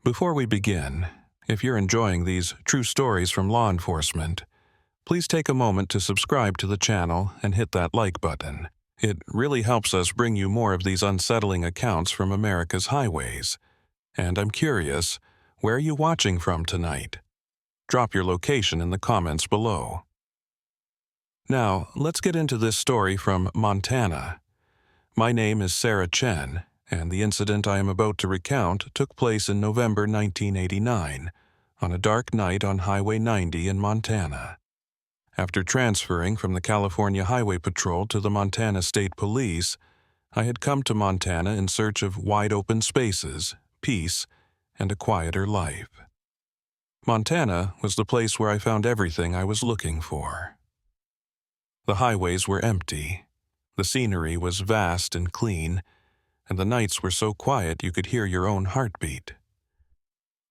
Before we begin, if you're enjoying these true stories from law enforcement, please take a moment to subscribe to the channel and hit that like button. It really helps us bring you more of these unsettling accounts from America's highways. And I'm curious, where are you watching from tonight? Drop your location in the comments below. Now, let's get into this story from Montana. My name is Sarah Chen, and the incident I am about to recount took place in November 1989, on a dark night on Highway 90 in Montana. After transferring from the California Highway Patrol to the Montana State Police, I had come to Montana in search of wide-open spaces, peace, and a quieter life. Montana was the place where I found everything I was looking for. The highways were empty. The scenery was vast and clean, and the nights were so quiet you could hear your own heartbeat.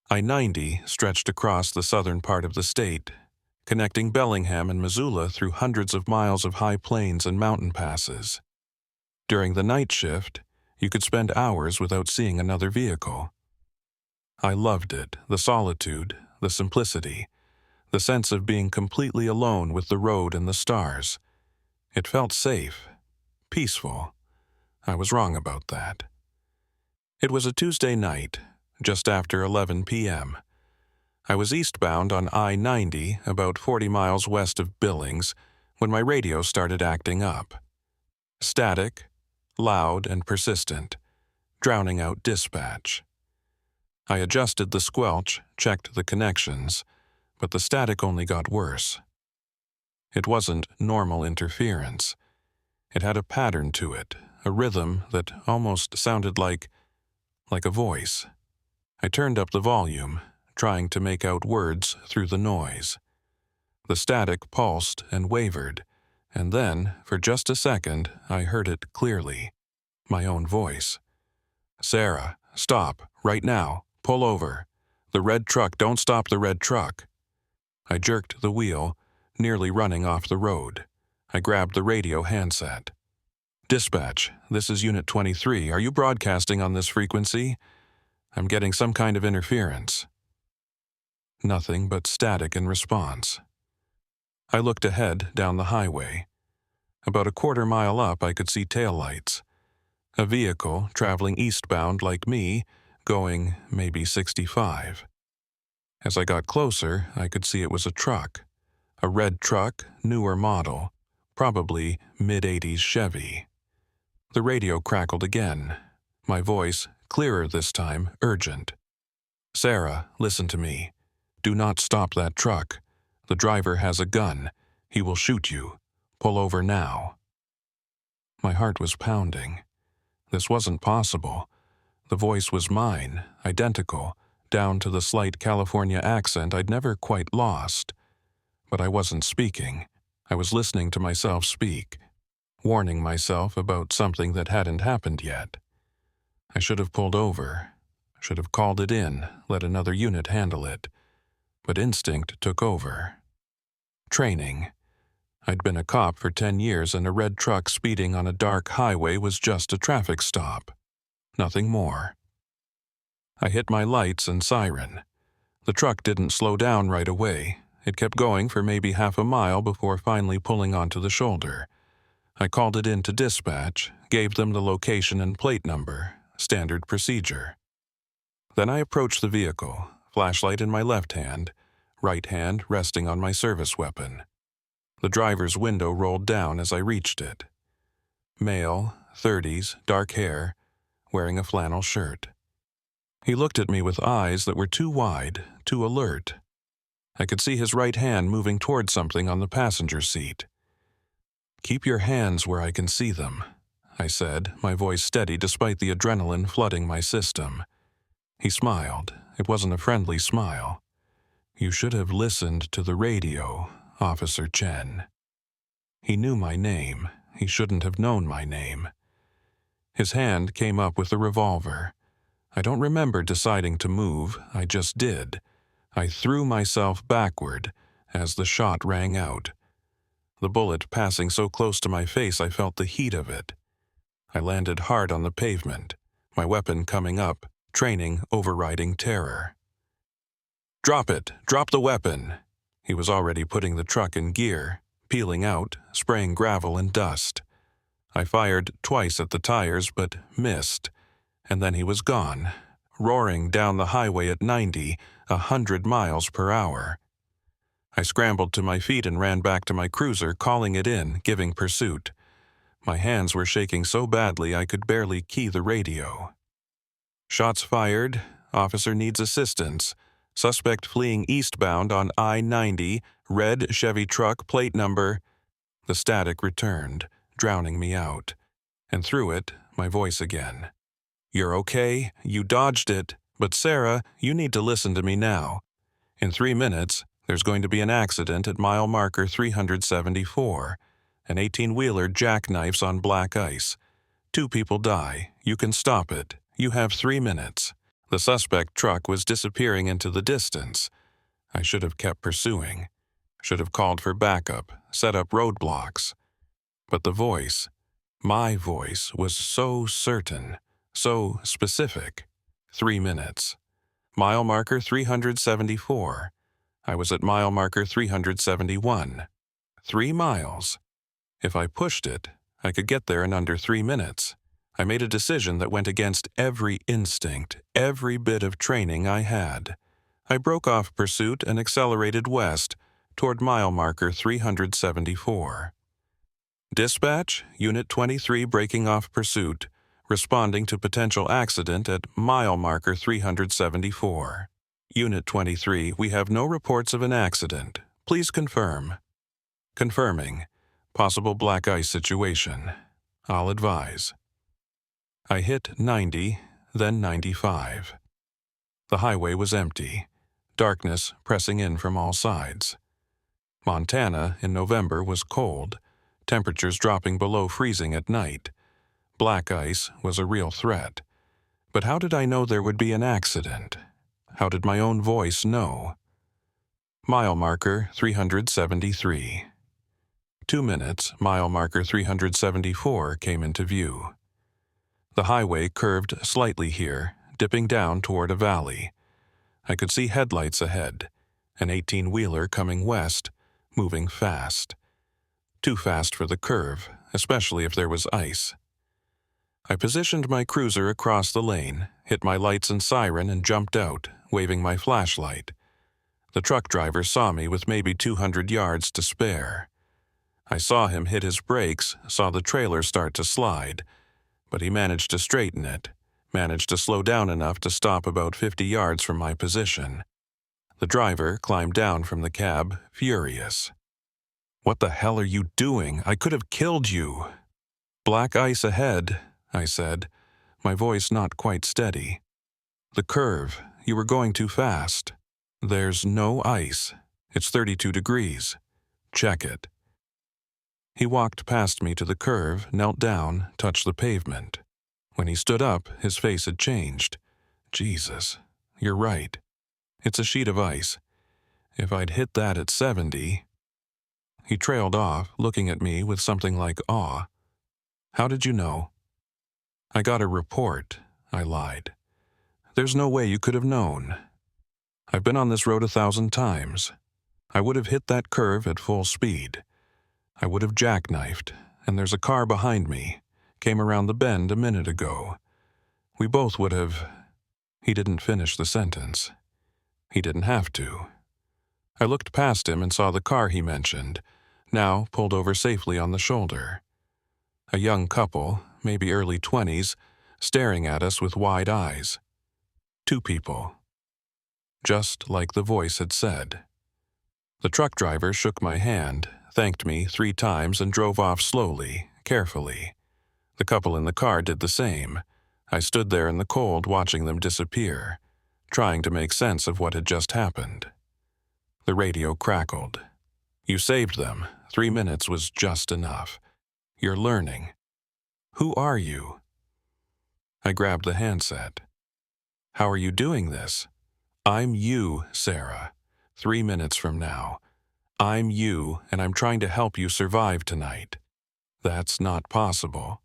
I-90 stretched across the southern part of the state, connecting Bellingham and Missoula through hundreds of miles of high plains and mountain passes. During the night shift, you could spend hours without seeing another vehicle. I loved it, the solitude, the simplicity, the sense of being completely alone with the road and the stars. It felt safe, peaceful. I was wrong about that. It was a Tuesday night, just after 11 p.m. I was eastbound on I-90, about 40 miles west of Billings, when my radio started acting up. Static, loud, and persistent, drowning out dispatch. I adjusted the squelch, checked the connections, but the static only got worse. It wasn't normal interference. It had a pattern to it, a rhythm that almost sounded like a voice. I turned up the volume, trying to make out words through the noise. The static pulsed and wavered, and then, for just a second, I heard it clearly. My own voice. "Sarah, stop, right now, pull over. The red truck, don't stop the red truck." I jerked the wheel, nearly running off the road. I grabbed the radio handset. "Dispatch, this is Unit 23. Are you broadcasting on this frequency? I'm getting some kind of interference." Nothing but static in response. I looked ahead down the highway. About a quarter mile up, I could see taillights. A vehicle traveling eastbound like me, going maybe 65. As I got closer, I could see it was a truck. A red truck, newer model, probably mid-80s Chevy. The radio crackled again. My voice, clearer this time, urgent. "Sarah, listen to me. Do not stop that truck. The driver has a gun. He will shoot you. Pull over now." My heart was pounding. This wasn't possible. The voice was mine, identical, down to the slight California accent I'd never quite lost. But I wasn't speaking. I was listening to myself speak, warning myself about something that hadn't happened yet. I should have pulled over, should have called it in, let another unit handle it. But instinct took over. Training. I'd been a cop for 10 years, and a red truck speeding on a dark highway was just a traffic stop. Nothing more. I hit my lights and siren. The truck didn't slow down right away. It kept going for maybe half a mile before finally pulling onto the shoulder. I called it in to dispatch, gave them the location and plate number, standard procedure. Then I approached the vehicle, flashlight in my left hand, right hand resting on my service weapon. The driver's window rolled down as I reached it. Male, 30s, dark hair, wearing a flannel shirt. He looked at me with eyes that were too wide, too alert. I could see his right hand moving toward something on the passenger seat. "Keep your hands where I can see them," I said, my voice steady despite the adrenaline flooding my system. He smiled. It wasn't a friendly smile. "You should have listened to the radio, Officer Chen." He knew my name. He shouldn't have known my name. His hand came up with the revolver. I don't remember deciding to move. I just did. I threw myself backward as the shot rang out. The bullet passing so close to my face I felt the heat of it. I landed hard on the pavement, my weapon coming up, training overriding terror. "Drop it! Drop the weapon!" He was already putting the truck in gear, peeling out, spraying gravel and dust. I fired twice at the tires but missed, and then he was gone, roaring down the highway at 90, 100 miles per hour. I scrambled to my feet and ran back to my cruiser, calling it in, giving pursuit. My hands were shaking so badly I could barely key the radio. "Shots fired. Officer needs assistance. Suspect fleeing eastbound on I-90, red Chevy truck, plate number..." The static returned, drowning me out. And through it, my voice again. "You're okay. You dodged it. But Sarah, you need to listen to me now. In 3 minutes, there's going to be an accident at mile marker 374. An 18-wheeler jackknifes on black ice. 2 people die. You can stop it. You have 3 minutes." The suspect truck was disappearing into the distance. I should have kept pursuing. Should have called for backup, set up roadblocks. But the voice, my voice, was so certain, so specific. 3 minutes. Mile marker 374. I was at mile marker 371. 3 miles. If I pushed it, I could get there in under 3 minutes. I made a decision that went against every instinct, every bit of training I had. I broke off pursuit and accelerated west toward mile marker 374. "Dispatch, Unit 23 breaking off pursuit, responding to potential accident at mile marker 374. Unit 23, we have no reports of an accident. Please confirm." "Confirming. Possible black ice situation. I'll advise." I hit 90, then 95. The highway was empty, darkness pressing in from all sides. Montana in November was cold, temperatures dropping below freezing at night. Black ice was a real threat. But how did I know there would be an accident? How did my own voice know? Mile marker 373. 2 minutes, mile marker 374 came into view. The highway curved slightly here, dipping down toward a valley. I could see headlights ahead, an 18-wheeler coming west, moving fast. Too fast for the curve, especially if there was ice. I positioned my cruiser across the lane, hit my lights and siren, and jumped out, waving my flashlight. The truck driver saw me with maybe 200 yards to spare. I saw him hit his brakes, saw the trailer start to slide, but he managed to straighten it, managed to slow down enough to stop about 50 yards from my position. The driver climbed down from the cab, furious. "What the hell are you doing? I could have killed you." "Black ice ahead," I said, my voice not quite steady. "The curve. You were going too fast." "There's no ice. It's 32 degrees. Check it." He walked past me to the curve, knelt down, touched the pavement. When he stood up, his face had changed. "Jesus, you're right. It's a sheet of ice. If I'd hit that at 70... He trailed off, looking at me with something like awe. "How did you know?" "I got a report," I lied. "There's no way you could have known. I've been on this road 1,000 times. I would have hit that curve at full speed. I would have jackknifed, and there's a car behind me. Came around the bend a minute ago. We both would have..." He didn't finish the sentence. He didn't have to. I looked past him and saw the car he mentioned, now pulled over safely on the shoulder. A young couple, maybe early 20s, staring at us with wide eyes. 2 people. Just like the voice had said. The truck driver shook my hand, thanked me 3 times, and drove off slowly, carefully. The couple in the car did the same. I stood there in the cold watching them disappear, trying to make sense of what had just happened. The radio crackled. "You saved them. 3 minutes was just enough. You're learning. Who are you?" I grabbed the handset. "How are you doing this?" "I'm you, Sarah. 3 minutes from now. I'm you, and I'm trying to help you survive tonight. That's not possible.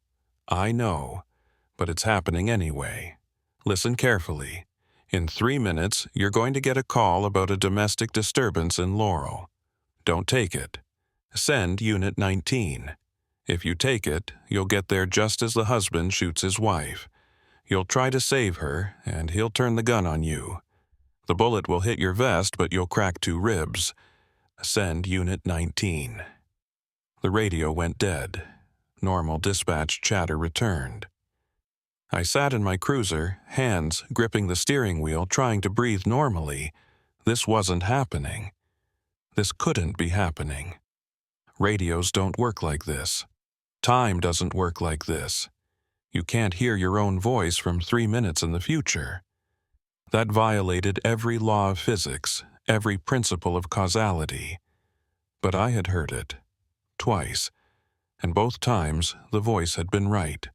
I know, but it's happening anyway. Listen carefully. In 3 minutes, you're going to get a call about a domestic disturbance in Laurel. Don't take it. Send Unit 19. If you take it, you'll get there just as the husband shoots his wife. You'll try to save her, and he'll turn the gun on you. The bullet will hit your vest, but you'll crack 2 ribs. Send Unit 19. The radio went dead. Normal dispatch chatter returned. I sat in my cruiser, hands gripping the steering wheel, trying to breathe normally. This wasn't happening. This couldn't be happening. Radios don't work like this. Time doesn't work like this. You can't hear your own voice from 3 minutes in the future. That violated every law of physics, every principle of causality. But I had heard it. Twice. And both times, the voice had been right.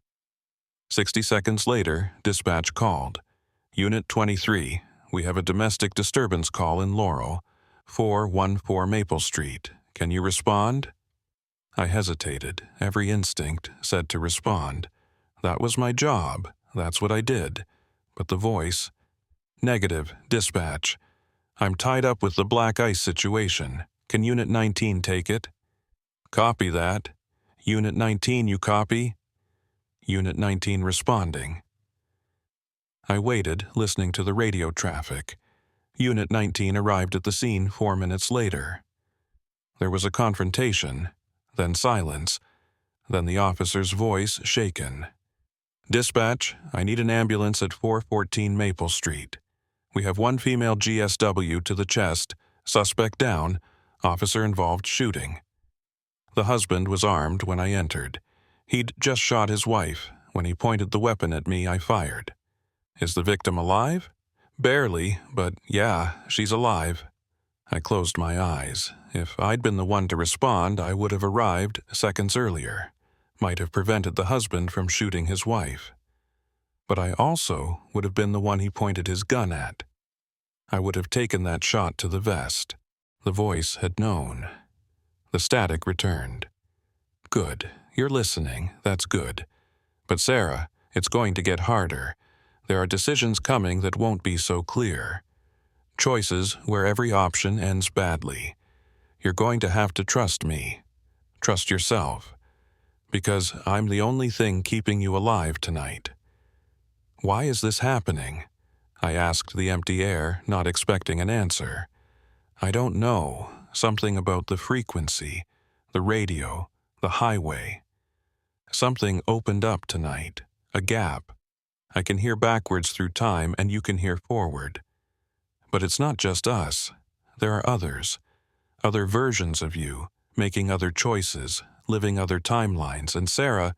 60 seconds later, dispatch called. Unit 23, we have a domestic disturbance call in Laurel, 414 Maple Street. Can you respond? I hesitated. Every instinct said to respond. That was my job. That's what I did. But the voice... Negative, dispatch. I'm tied up with the black ice situation. Can Unit 19 take it? Copy that. Unit 19, you copy? Unit 19 responding. I waited, listening to the radio traffic. Unit 19 arrived at the scene 4 minutes later. There was a confrontation, then silence, then the officer's voice shaken. Dispatch, I need an ambulance at 414 Maple Street. We have 1 female GSW to the chest, suspect down, officer involved shooting. The husband was armed when I entered. He'd just shot his wife. When he pointed the weapon at me, I fired. Is the victim alive? Barely, but yeah, she's alive. I closed my eyes. If I'd been the one to respond, I would have arrived seconds earlier. Might have prevented the husband from shooting his wife. But I also would have been the one he pointed his gun at. I would have taken that shot to the vest. The voice had known. The static returned. Good. You're listening. That's good. But Sarah, it's going to get harder. There are decisions coming that won't be so clear. Choices where every option ends badly. You're going to have to trust me. Trust yourself. Because I'm the only thing keeping you alive tonight. Why is this happening? I asked the empty air, not expecting an answer. I don't know. Something about the frequency, the radio, the highway. Something opened up tonight. A gap. I can hear backwards through time and you can hear forward. But it's not just us. There are others. Other versions of you, making other choices, living other timelines. And Sarah,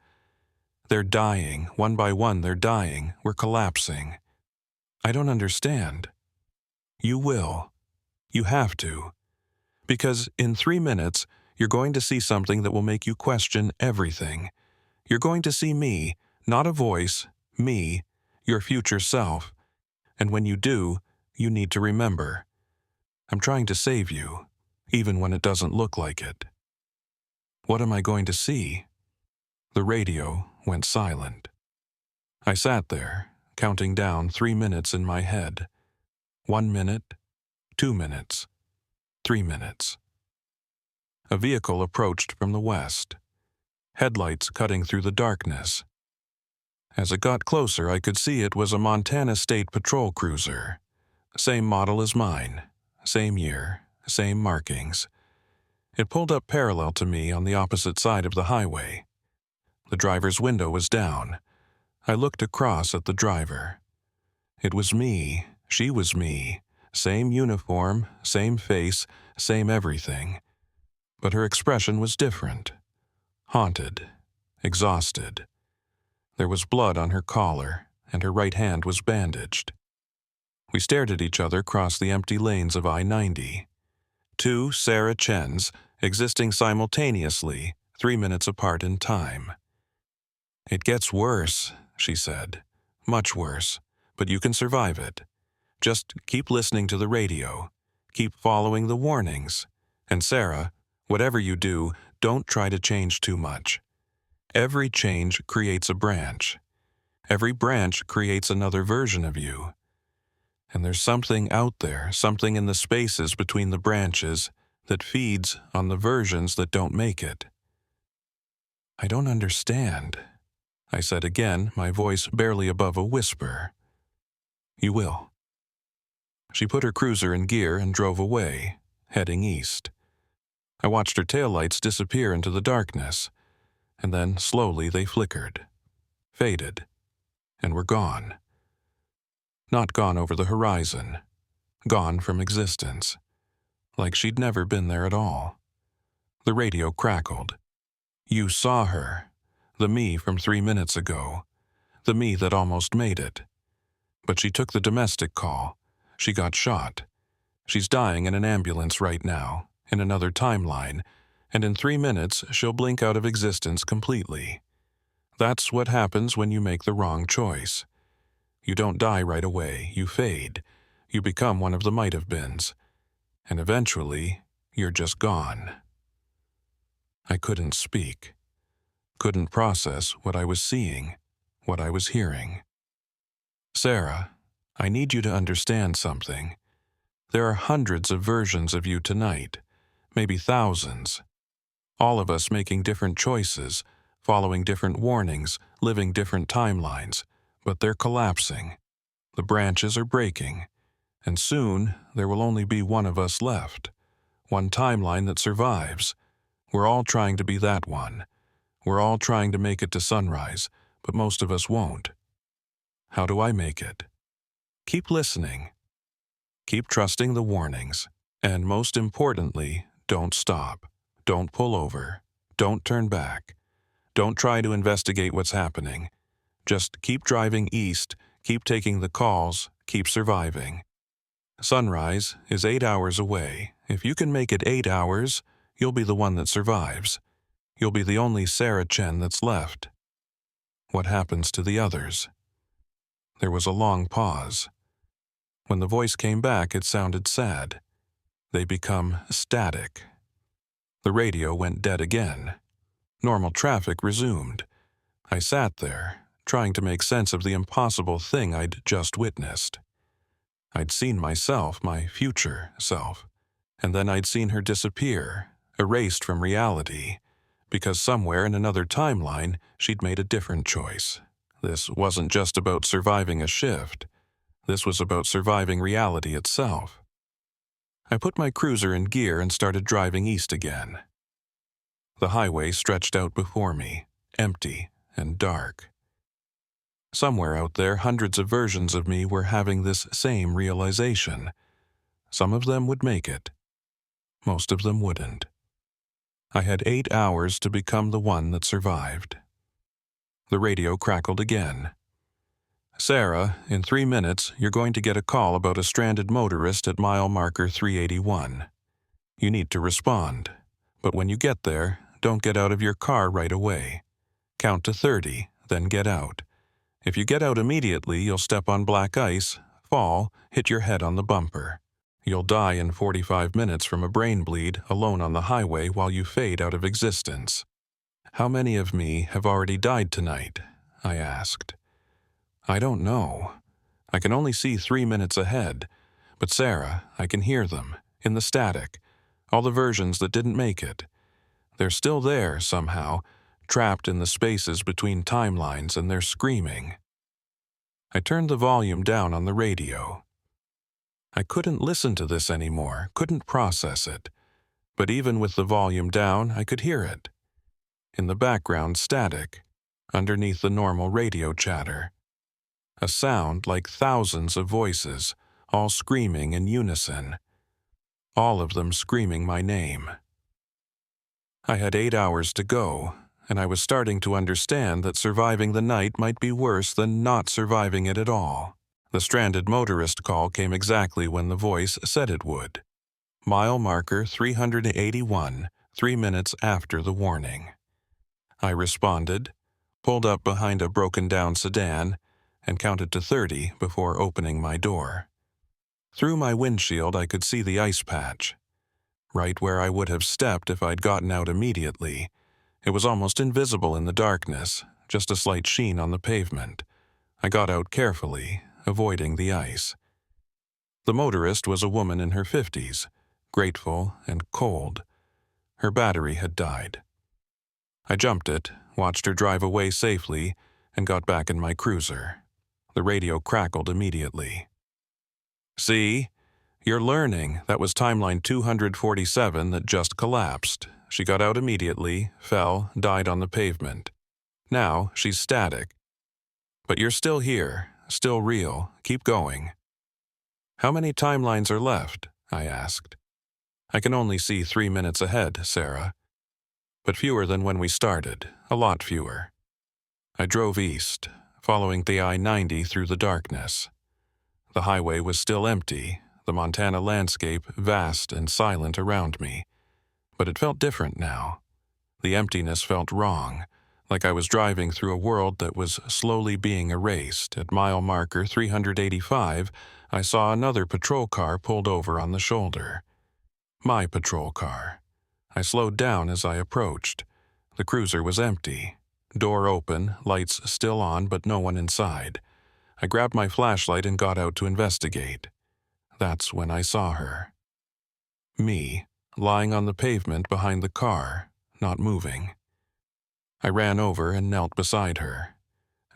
they're dying. One by one, they're dying. We're collapsing. I don't understand. You will. You have to. Because in 3 minutes, you're going to see something that will make you question everything. You're going to see me, not a voice, me, your future self. And when you do, you need to remember. I'm trying to save you, even when it doesn't look like it. What am I going to see? The radio went silent. I sat there, counting down 3 minutes in my head. 1 minute, 2 minutes, 3 minutes. A vehicle approached from the west, headlights cutting through the darkness. As it got closer, I could see it was a Montana State Patrol cruiser. Same model as mine, same year, same markings. It pulled up parallel to me on the opposite side of the highway. The driver's window was down. I looked across at the driver. It was me. She was me. Same uniform, same face, same everything. But her expression was different. Haunted. Exhausted. There was blood on her collar, and her right hand was bandaged. We stared at each other across the empty lanes of I-90. 2 Sarah Chens, existing simultaneously, 3 minutes apart in time. It gets worse, she said. Much worse, but you can survive it. Just keep listening to the radio. Keep following the warnings. And Sarah, whatever you do, don't try to change too much. Every change creates a branch. Every branch creates another version of you. And there's something out there, something in the spaces between the branches that feeds on the versions that don't make it. I don't understand, I said again, my voice barely above a whisper. You will. She put her cruiser in gear and drove away, heading east. I watched her taillights disappear into the darkness, and then slowly they flickered, faded, and were gone. Not gone over the horizon, gone from existence, like she'd never been there at all. The radio crackled. You saw her, the me from 3 minutes ago, the me that almost made it. But she took the domestic call. She got shot. She's dying in an ambulance right now, in another timeline, and in 3 minutes she'll blink out of existence completely. That's what happens when you make the wrong choice. You don't die right away, you fade. You become one of the might-have-beens. And eventually, you're just gone. I couldn't speak. Couldn't process what I was seeing, what I was hearing. Sarah, I need you to understand something. There are hundreds of versions of you tonight, maybe thousands. All of us making different choices, following different warnings, living different timelines, but they're collapsing. The branches are breaking, and soon there will only be one of us left, one timeline that survives. We're all trying to be that one. We're all trying to make it to sunrise, but most of us won't. How do I make it? Keep listening. Keep trusting the warnings. And most importantly, don't stop. Don't pull over. Don't turn back. Don't try to investigate what's happening. Just keep driving east, keep taking the calls, keep surviving. Sunrise is 8 hours away. If you can make it 8 hours, you'll be the one that survives. You'll be the only Sarah Chen that's left. What happens to the others? There was a long pause. When the voice came back, it sounded sad. They become static. The radio went dead again. Normal traffic resumed. I sat there, trying to make sense of the impossible thing I'd just witnessed. I'd seen myself, my future self, and then I'd seen her disappear, erased from reality, because somewhere in another timeline she'd made a different choice. This wasn't just about surviving a shift. This was about surviving reality itself. I put my cruiser in gear and started driving east again. The highway stretched out before me, empty and dark. Somewhere out there, hundreds of versions of me were having this same realization. Some of them would make it. Most of them wouldn't. I had 8 hours to become the one that survived. The radio crackled again. Sarah, in 3 minutes, you're going to get a call about a stranded motorist at mile marker 381. You need to respond, but when you get there, don't get out of your car right away. Count to 30, then get out. If you get out immediately, you'll step on black ice, fall, hit your head on the bumper. You'll die in 45 minutes from a brain bleed alone on the highway while you fade out of existence. How many of me have already died tonight? I asked. I don't know. I can only see 3 minutes ahead. But Sarah, I can hear them, in the static, all the versions that didn't make it. They're still there, somehow, trapped in the spaces between timelines, and they're screaming. I turned the volume down on the radio. I couldn't listen to this anymore, couldn't process it. But even with the volume down, I could hear it. In the background static, underneath the normal radio chatter. A sound like thousands of voices, all screaming in unison. All of them screaming my name. I had 8 hours to go, and I was starting to understand that surviving the night might be worse than not surviving it at all. The stranded motorist call came exactly when the voice said it would. Mile marker 381, 3 minutes after the warning. I responded, pulled up behind a broken-down sedan, and counted to 30 before opening my door. Through my windshield, I could see the ice patch. Right where I would have stepped if I'd gotten out immediately. It was almost invisible in the darkness, just a slight sheen on the pavement. I got out carefully, avoiding the ice. The motorist was a woman in her 50s, grateful and cold. Her battery had died. I jumped it, watched her drive away safely, and got back in my cruiser. The radio crackled immediately. "See? You're learning. That was timeline 247 that just collapsed. She got out immediately, fell, died on the pavement. Now she's static. But you're still here, still real. Keep going." "How many timelines are left?" I asked. "I can only see 3 minutes ahead, Sarah. But fewer than when we started, a lot fewer." I drove east, following the I-90 through the darkness. The highway was still empty, the Montana landscape vast and silent around me. But it felt different now. The emptiness felt wrong, like I was driving through a world that was slowly being erased. At mile marker 385, I saw another patrol car pulled over on the shoulder. My patrol car. I slowed down as I approached. The cruiser was empty. Door open, lights still on, but no one inside. I grabbed my flashlight and got out to investigate. That's when I saw her. Me, lying on the pavement behind the car, not moving. I ran over and knelt beside her.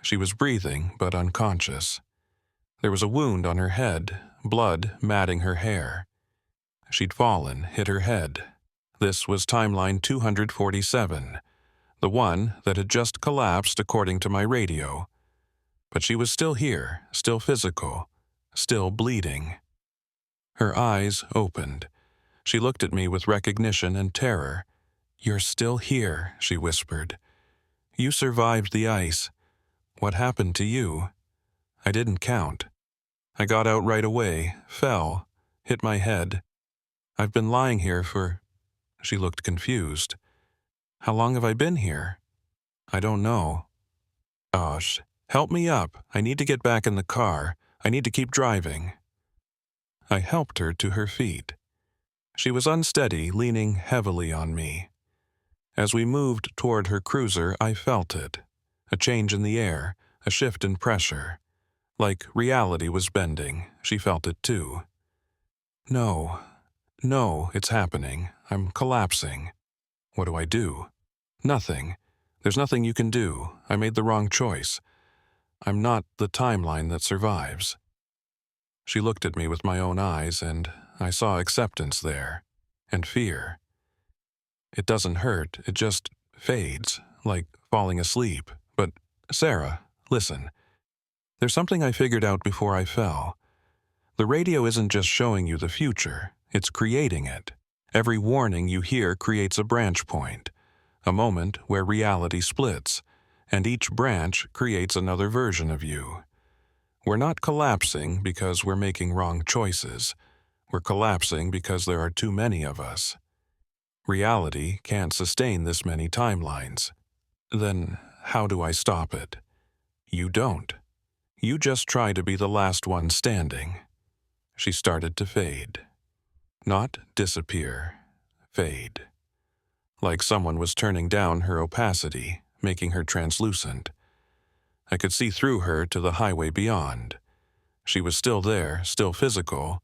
She was breathing, but unconscious. There was a wound on her head, blood matting her hair. She'd fallen, hit her head. This was timeline 247, the one that had just collapsed according to my radio. But she was still here, still physical, still bleeding. Her eyes opened. She looked at me with recognition and terror. "You're still here," she whispered. "You survived the ice. What happened to you?" I didn't count. I got out right away, fell, hit my head. "I've been lying here for..." She looked confused. "How long have I been here?" "I don't know." "Gosh, help me up. I need to get back in the car. I need to keep driving." I helped her to her feet. She was unsteady, leaning heavily on me. As we moved toward her cruiser, I felt it. A change in the air, a shift in pressure. Like reality was bending, she felt it too. No, it's happening. I'm collapsing. What do I do? Nothing. There's nothing you can do. I made the wrong choice. I'm not the timeline that survives. She looked at me with my own eyes, and I saw acceptance there, and fear. It doesn't hurt, it just fades, like falling asleep. But, Sarah, listen. There's something I figured out before I fell. The radio isn't just showing you the future, it's creating it. Every warning you hear creates a branch point, a moment where reality splits, and each branch creates another version of you. We're not collapsing because we're making wrong choices. We're collapsing because there are too many of us. Reality can't sustain this many timelines. Then how do I stop it? You don't. You just try to be the last one standing. She started to fade. Not disappear. Fade. Like someone was turning down her opacity, making her translucent. I could see through her to the highway beyond. She was still there, still physical,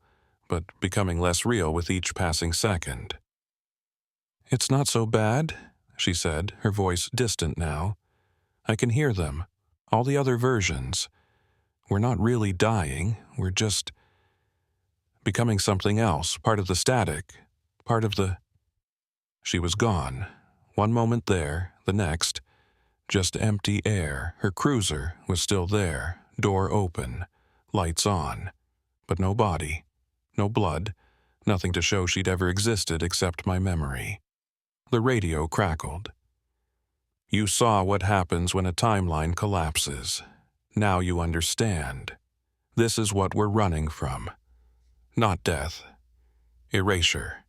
but becoming less real with each passing second. "It's not so bad," she said, her voice distant now. "I can hear them, all the other versions. We're not really dying, we're just becoming something else, part of the static, part of the..." She was gone. One moment there, the next, just empty air. Her cruiser was still there, door open, lights on, but no body, no blood, nothing to show she'd ever existed except my memory. The radio crackled. "You saw what happens when a timeline collapses. Now you understand. This is what we're running from. Not death. Erasure.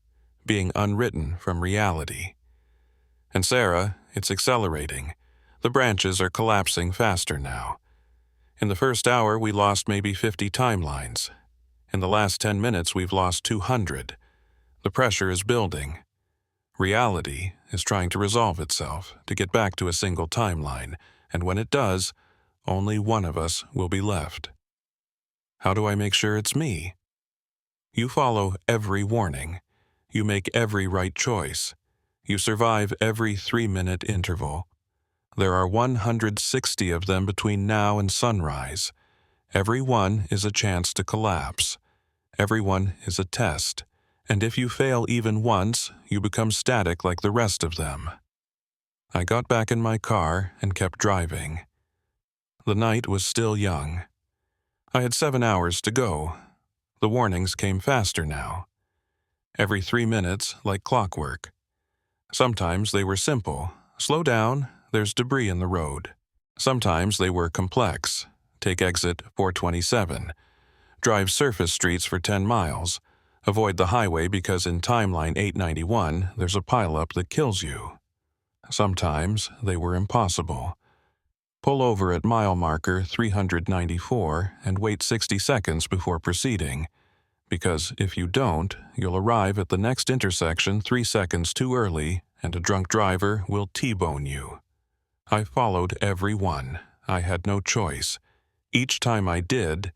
Being unwritten from reality. And Sarah, it's accelerating. The branches are collapsing faster now. In the first hour, we lost maybe 50 timelines. In the last 10 minutes, we've lost 200. The pressure is building. Reality is trying to resolve itself, to get back to a single timeline, and when it does, only one of us will be left. How do I make sure it's me? You follow every warning. You make every right choice. You survive every 3-minute interval. There are 160 of them between now and sunrise. Every one is a chance to collapse. Every one is a test. And if you fail even once, you become static like the rest of them. I got back in my car and kept driving. The night was still young. I had 7 hours to go. The warnings came faster now. Every 3 minutes, like clockwork. Sometimes they were simple. Slow down, there's debris in the road. Sometimes they were complex. Take exit 427. Drive surface streets for 10 miles. Avoid the highway because in timeline 891, there's a pileup that kills you. Sometimes they were impossible. Pull over at mile marker 394 and wait 60 seconds before proceeding, because if you don't, you'll arrive at the next intersection 3 seconds too early and a drunk driver will T-bone you. I followed every one. I had no choice. Each time I did,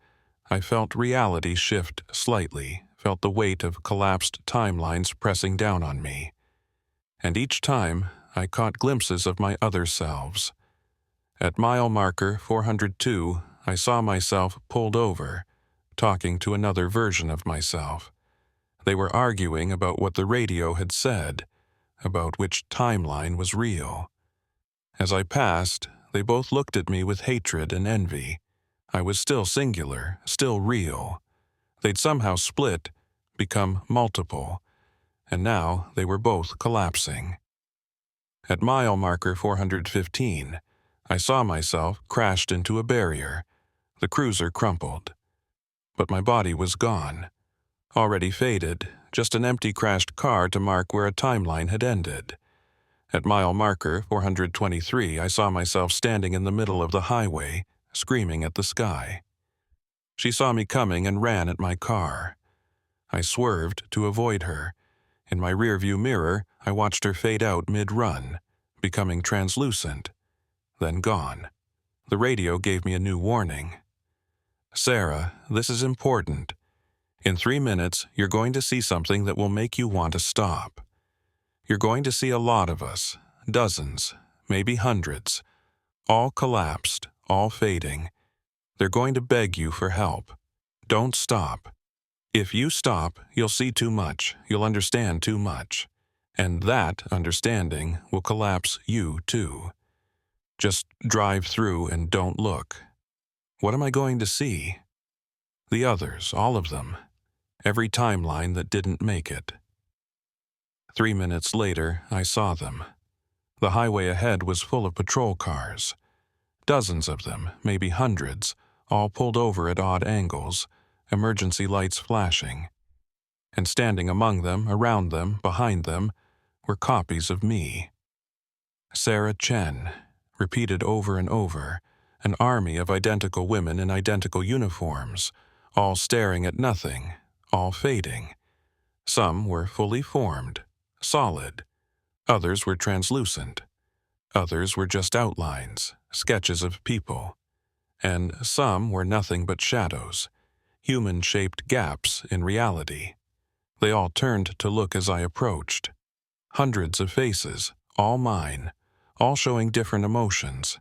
I felt reality shift slightly, felt the weight of collapsed timelines pressing down on me. And each time, I caught glimpses of my other selves. At mile marker 402, I saw myself pulled over, talking to another version of myself. They were arguing about what the radio had said, about which timeline was real. As I passed, they both looked at me with hatred and envy. I was still singular, still real. They'd somehow split, become multiple, and now they were both collapsing. At mile marker 415, I saw myself crashed into a barrier. The cruiser crumpled. But my body was gone. Already faded, just an empty crashed car to mark where a timeline had ended. At mile marker 423, I saw myself standing in the middle of the highway, screaming at the sky. She saw me coming and ran at my car. I swerved to avoid her. In my rearview mirror, I watched her fade out mid-run, becoming translucent, then gone. The radio gave me a new warning. Sarah, this is important. In 3 minutes, you're going to see something that will make you want to stop. You're going to see a lot of us, dozens, maybe hundreds, all collapsed, all fading. They're going to beg you for help. Don't stop. If you stop, you'll see too much, you'll understand too much. And that understanding will collapse you too. Just drive through and don't look. What am I going to see? The others, all of them. Every timeline that didn't make it. 3 minutes later, I saw them. The highway ahead was full of patrol cars. Dozens of them, maybe hundreds, all pulled over at odd angles, emergency lights flashing. And standing among them, around them, behind them, were copies of me. Sarah Chen, repeated over and over, an army of identical women in identical uniforms, all staring at nothing, all fading. Some were fully formed, solid. Others were translucent. Others were just outlines, sketches of people. And some were nothing but shadows, human-shaped gaps in reality. They all turned to look as I approached. Hundreds of faces, all mine, all showing different emotions.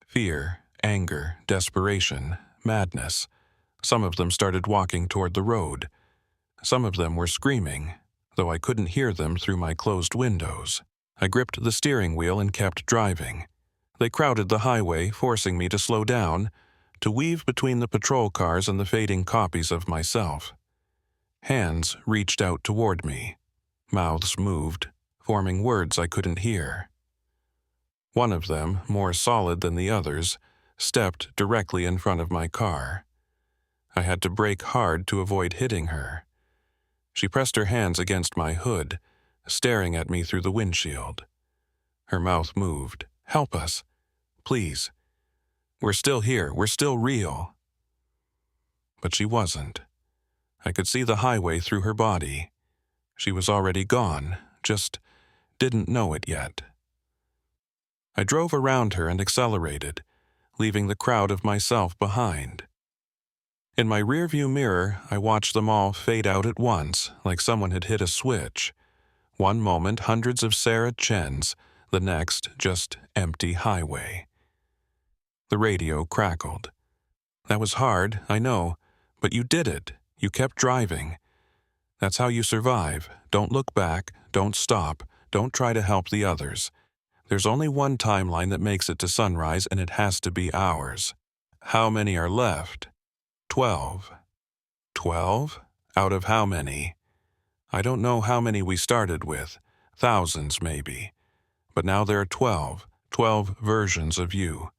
Fear, anger, desperation, madness. Some of them started walking toward the road. Some of them were screaming, though I couldn't hear them through my closed windows. I gripped the steering wheel and kept driving. They crowded the highway, forcing me to slow down, to weave between the patrol cars and the fading copies of myself. Hands reached out toward me. Mouths moved, forming words I couldn't hear. One of them, more solid than the others, stepped directly in front of my car. I had to brake hard to avoid hitting her. She pressed her hands against my hood, staring at me through the windshield. Her mouth moved. "Help us. Please. We're still here. We're still real." But she wasn't. I could see the highway through her body. She was already gone, just didn't know it yet. I drove around her and accelerated. leaving the crowd of myself behind. In my rearview mirror, I watched them all fade out at once, like someone had hit a switch. One moment, hundreds of Sarah Chens, the next, just empty highway. The radio crackled. That was hard, I know, but you did it. You kept driving. That's how you survive. Don't look back, don't stop, don't try to help the others. There's only one timeline that makes it to sunrise, and it has to be ours. How many are left? 12. 12? Out of how many? I don't know how many we started with. Thousands, maybe. But now there are 12 versions of you,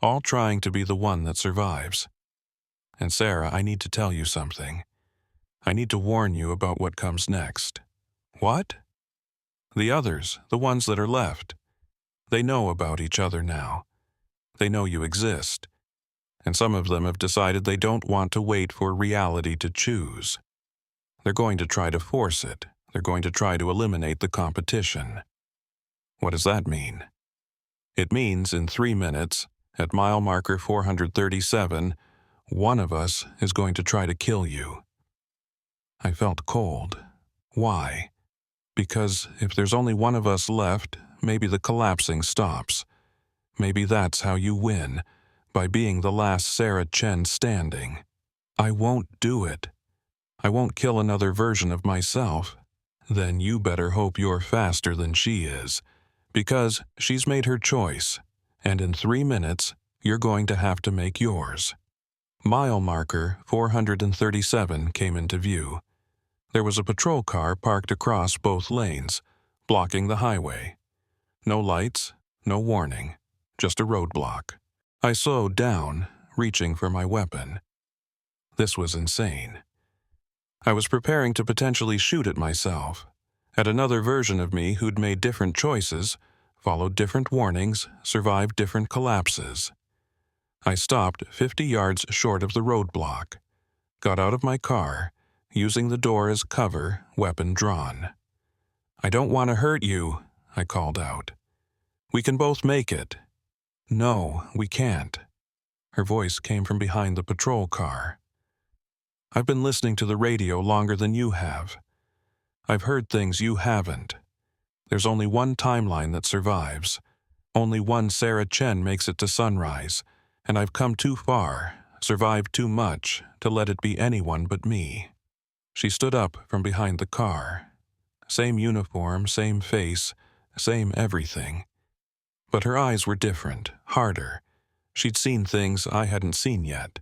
all trying to be the one that survives. And Sarah, I need to tell you something. I need to warn you about what comes next. What? The others, the ones that are left. They know about each other now. They know you exist. And some of them have decided they don't want to wait for reality to choose. They're going to try to force it. They're going to try to eliminate the competition. What does that mean? It means in 3 minutes, at mile marker 437, one of us is going to try to kill you. I felt cold. Why? Because if there's only one of us left, maybe the collapsing stops. Maybe that's how you win, by being the last Sarah Chen standing. I won't do it. I won't kill another version of myself. Then you better hope you're faster than she is, because she's made her choice, and in 3 minutes, you're going to have to make yours. Mile marker 437 came into view. There was a patrol car parked across both lanes, blocking the highway. No lights, no warning, just a roadblock. I slowed down, reaching for my weapon. This was insane. I was preparing to potentially shoot at myself, at another version of me who'd made different choices, followed different warnings, survived different collapses. I stopped 50 yards short of the roadblock, got out of my car, using the door as cover, weapon drawn. I don't want to hurt you, I called out. We can both make it. No, we can't. Her voice came from behind the patrol car. I've been listening to the radio longer than you have. I've heard things you haven't. There's only one timeline that survives. Only one Sarah Chen makes it to sunrise, and I've come too far, survived too much, to let it be anyone but me. She stood up from behind the car. Same uniform, same face, same everything. But her eyes were different, harder. She'd seen things I hadn't seen yet,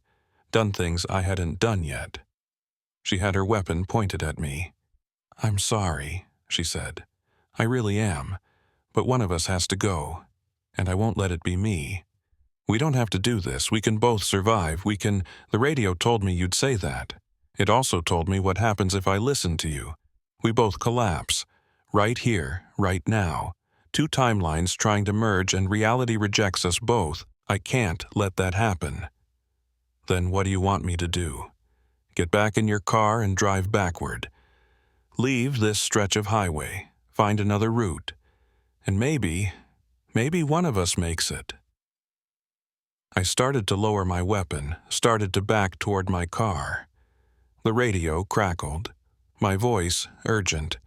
done things I hadn't done yet. She had her weapon pointed at me. I'm sorry, she said. I really am. But one of us has to go, and I won't let it be me. We don't have to do this. We can both survive. The radio told me you'd say that. It also told me what happens if I listen to you. We both collapse. Right here, right now. 2 timelines trying to merge and reality rejects us both. I can't let that happen. Then what do you want me to do? Get back in your car and drive backward. Leave this stretch of highway. Find another route. And maybe one of us makes it. I started to lower my weapon, started to back toward my car. The radio crackled. My voice, urgent.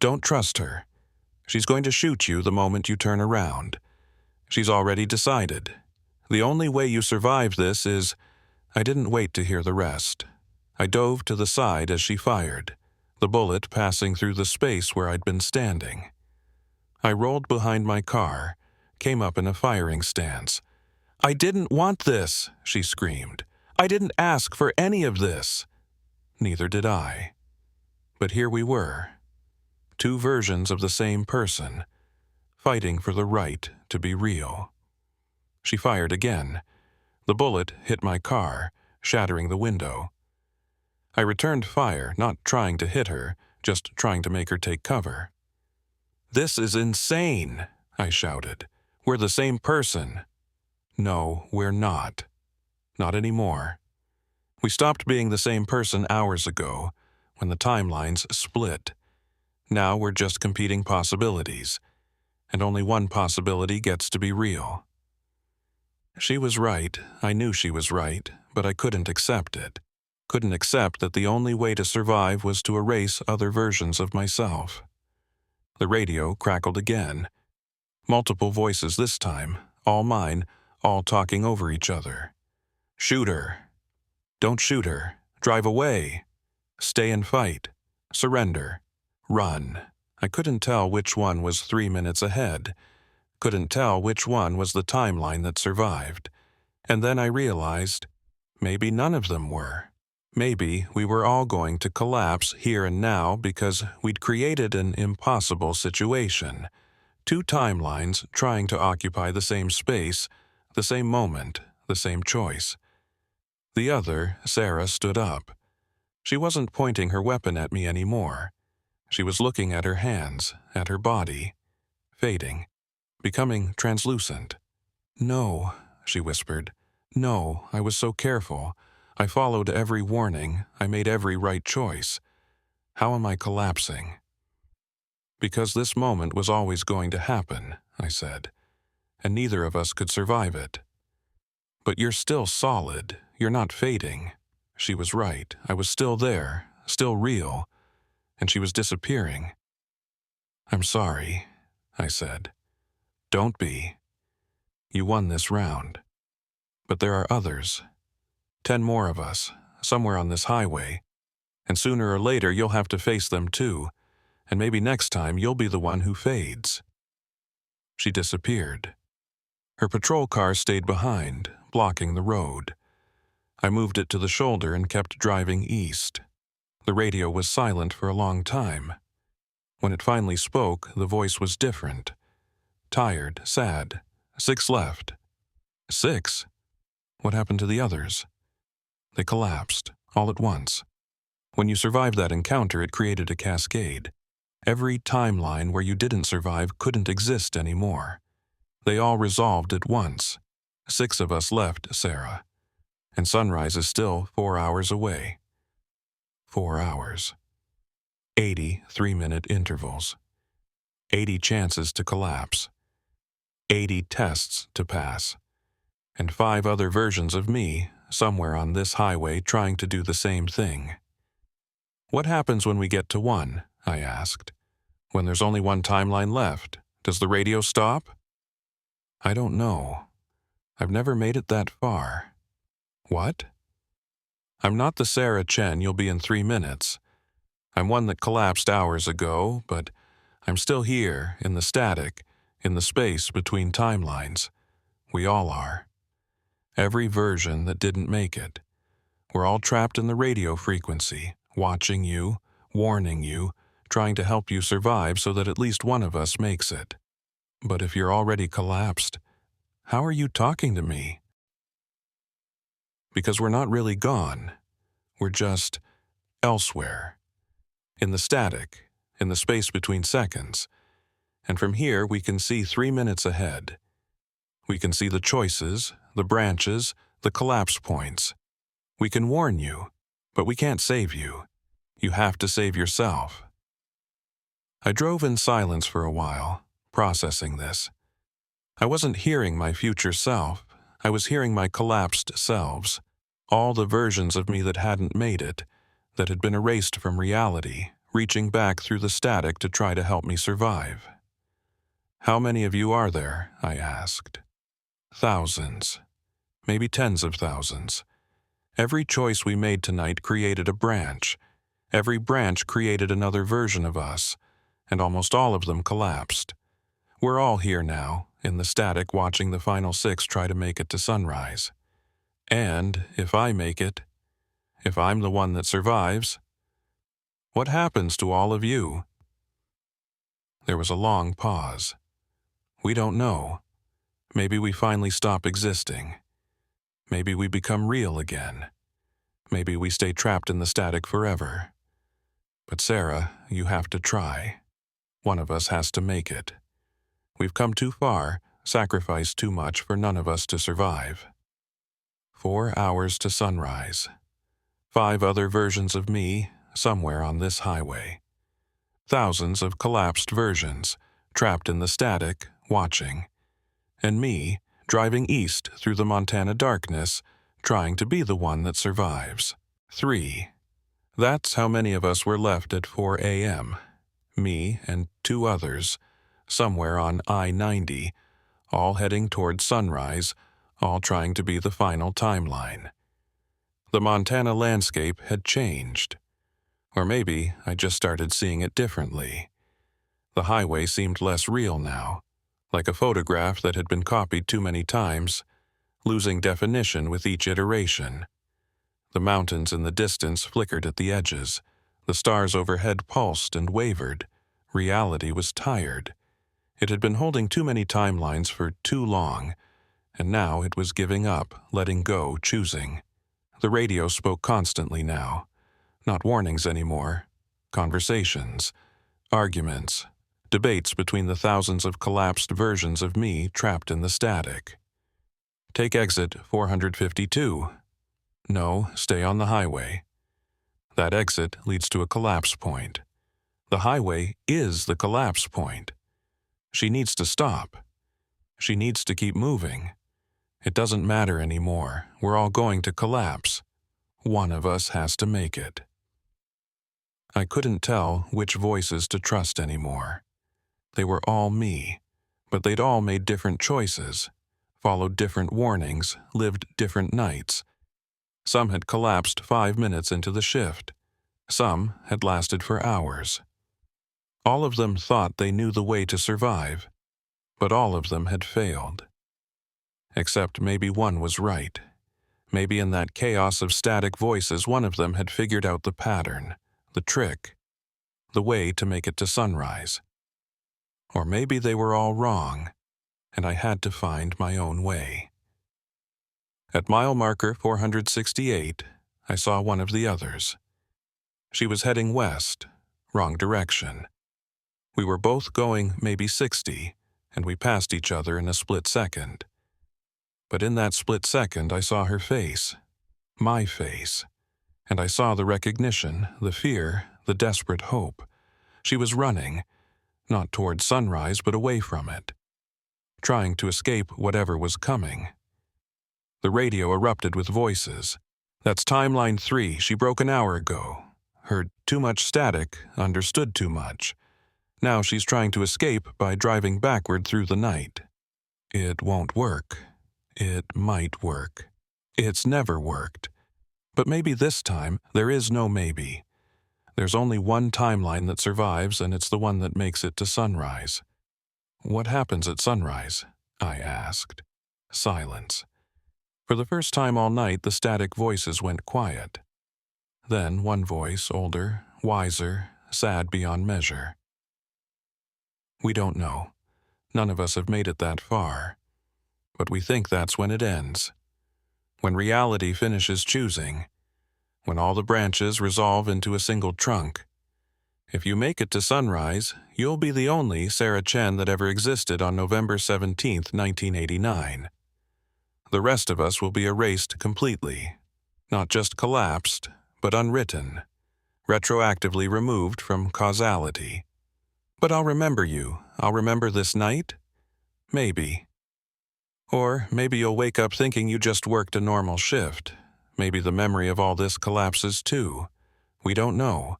Don't trust her. She's going to shoot you the moment you turn around. She's already decided. The only way you survive this is... I didn't wait to hear the rest. I dove to the side as she fired, the bullet passing through the space where I'd been standing. I rolled behind my car, came up in a firing stance. I didn't want this, she screamed. I didn't ask for any of this. Neither did I. But here we were, 2 versions of the same person, fighting for the right to be real. She fired again. The bullet hit my car, shattering the window. I returned fire, not trying to hit her, just trying to make her take cover. This is insane, I shouted. We're the same person. No, we're not. Not anymore. We stopped being the same person hours ago, when the timelines split. Now we're just competing possibilities, and only one possibility gets to be real. She was right. I knew she was right, but I couldn't accept it. Couldn't accept that the only way to survive was to erase other versions of myself. The radio crackled again. Multiple voices this time, all mine, all talking over each other. Shoot her. Don't shoot her. Drive away. Stay and fight. Surrender. Run. I couldn't tell which one was 3 minutes ahead. Couldn't tell which one was the timeline that survived. And then I realized, maybe none of them were. Maybe we were all going to collapse here and now because we'd created an impossible situation. 2 timelines trying to occupy the same space, the same moment, the same choice. The other, Sarah, stood up. She wasn't pointing her weapon at me anymore. She was looking at her hands, at her body, fading, becoming translucent. "No," she whispered. "No, I was so careful. I followed every warning. I made every right choice. How am I collapsing?" "Because this moment was always going to happen," I said, "and neither of us could survive it." "But you're still solid. You're not fading." She was right. I was still there, still real, and she was disappearing. "I'm sorry," I said. "Don't be. You won this round. But there are others. 10 more of us, somewhere on this highway, and sooner or later you'll have to face them too, and maybe next time you'll be the one who fades." She disappeared. Her patrol car stayed behind, blocking the road. I moved it to the shoulder and kept driving east. The radio was silent for a long time. When it finally spoke, the voice was different. Tired, sad. 6 left. 6? What happened to the others? They collapsed, all at once. When you survived that encounter, it created a cascade. Every timeline where you didn't survive couldn't exist anymore. They all resolved at once. 6 of us left, Sarah. And sunrise is still 4 hours away. 4 hours. 80 3-minute intervals. 80 chances to collapse. 80 tests to pass. And 5 other versions of me, somewhere on this highway trying to do the same thing. "What happens when we get to 1?" I asked. "When there's only 1 timeline left, does the radio stop?" "I don't know. I've never made it that far." "What?" "I'm not the Sarah Chen you'll be in 3 minutes. I'm one that collapsed hours ago, but I'm still here, in the static, in the space between timelines. We all are. Every version that didn't make it. We're all trapped in the radio frequency, watching you, warning you, trying to help you survive so that at least one of us makes it. But if you're already collapsed, how are you talking to me?" "Because we're not really gone. We're just elsewhere. In the static, in the space between seconds. And from here we can see 3 minutes ahead. We can see the choices, the branches, the collapse points. We can warn you, but we can't save you. You have to save yourself." I drove in silence for a while, processing this. I wasn't hearing my future self. I was hearing my collapsed selves. All the versions of me that hadn't made it, that had been erased from reality, reaching back through the static to try to help me survive. "How many of you are there?" I asked. "Thousands. Maybe tens of thousands. Every choice we made tonight created a branch. Every branch created another version of us, and almost all of them collapsed. We're all here now, in the static, watching the final 6 try to make it to sunrise. And if I make it, if I'm the one that survives, what happens to all of you?" There was a long pause. "We don't know. Maybe we finally stop existing. Maybe we become real again. Maybe we stay trapped in the static forever. But Sarah, you have to try. One of us has to make it. We've come too far, sacrificed too much for none of us to survive. 4 hours to sunrise. 5 other versions of me, somewhere on this highway. Thousands of collapsed versions, trapped in the static, watching. And me, driving east through the Montana darkness, trying to be the one that survives. 3. That's how many of us were left at 4 a.m. Me and 2 others, somewhere on I-90, all heading toward sunrise, all trying to be the final timeline. The Montana landscape had changed. Or maybe I just started seeing it differently. The highway seemed less real now, like a photograph that had been copied too many times, losing definition with each iteration. The mountains in the distance flickered at the edges. The stars overhead pulsed and wavered. Reality was tired. It had been holding too many timelines for too long, and now it was giving up, letting go, choosing. The radio spoke constantly now. Not warnings anymore. Conversations. Arguments. Debates between the thousands of collapsed versions of me trapped in the static. Take exit 452. No, stay on the highway. That exit leads to a collapse point. The highway is the collapse point. She needs to stop. She needs to keep moving. It doesn't matter anymore. We're all going to collapse. One of us has to make it. I couldn't tell which voices to trust anymore. They were all me, but they'd all made different choices, followed different warnings, lived different nights. Some had collapsed 5 minutes into the shift. Some had lasted for hours. All of them thought they knew the way to survive, but all of them had failed. Except maybe one was right. Maybe in that chaos of static voices, one of them had figured out the pattern, the trick, the way to make it to sunrise. Or maybe they were all wrong, and I had to find my own way. At mile marker 468, I saw one of the others. She was heading west, wrong direction. We were both going maybe 60, and we passed each other in a split second. But in that split second, I saw her face, my face, and I saw the recognition, the fear, the desperate hope. She was running, not toward sunrise, but away from it, trying to escape whatever was coming. The radio erupted with voices. That's timeline 3, she broke an hour ago. Heard too much static, understood too much. Now she's trying to escape by driving backward through the night. It won't work. It might work. It's never worked. But maybe this time there is no maybe. There's only one timeline that survives, and it's the one that makes it to sunrise. What happens at sunrise? I asked. Silence. For the first time all night, the static voices went quiet. Then one voice, older, wiser, sad beyond measure. We don't know. None of us have made it that far. But we think that's when it ends. When reality finishes choosing. When all the branches resolve into a single trunk. If you make it to sunrise, you'll be the only Sarah Chen that ever existed on November 17th, 1989. The rest of us will be erased completely. Not just collapsed, but unwritten. Retroactively removed from causality. But I'll remember you. I'll remember this night? Maybe. Or maybe you'll wake up thinking you just worked a normal shift. Maybe the memory of all this collapses too. We don't know.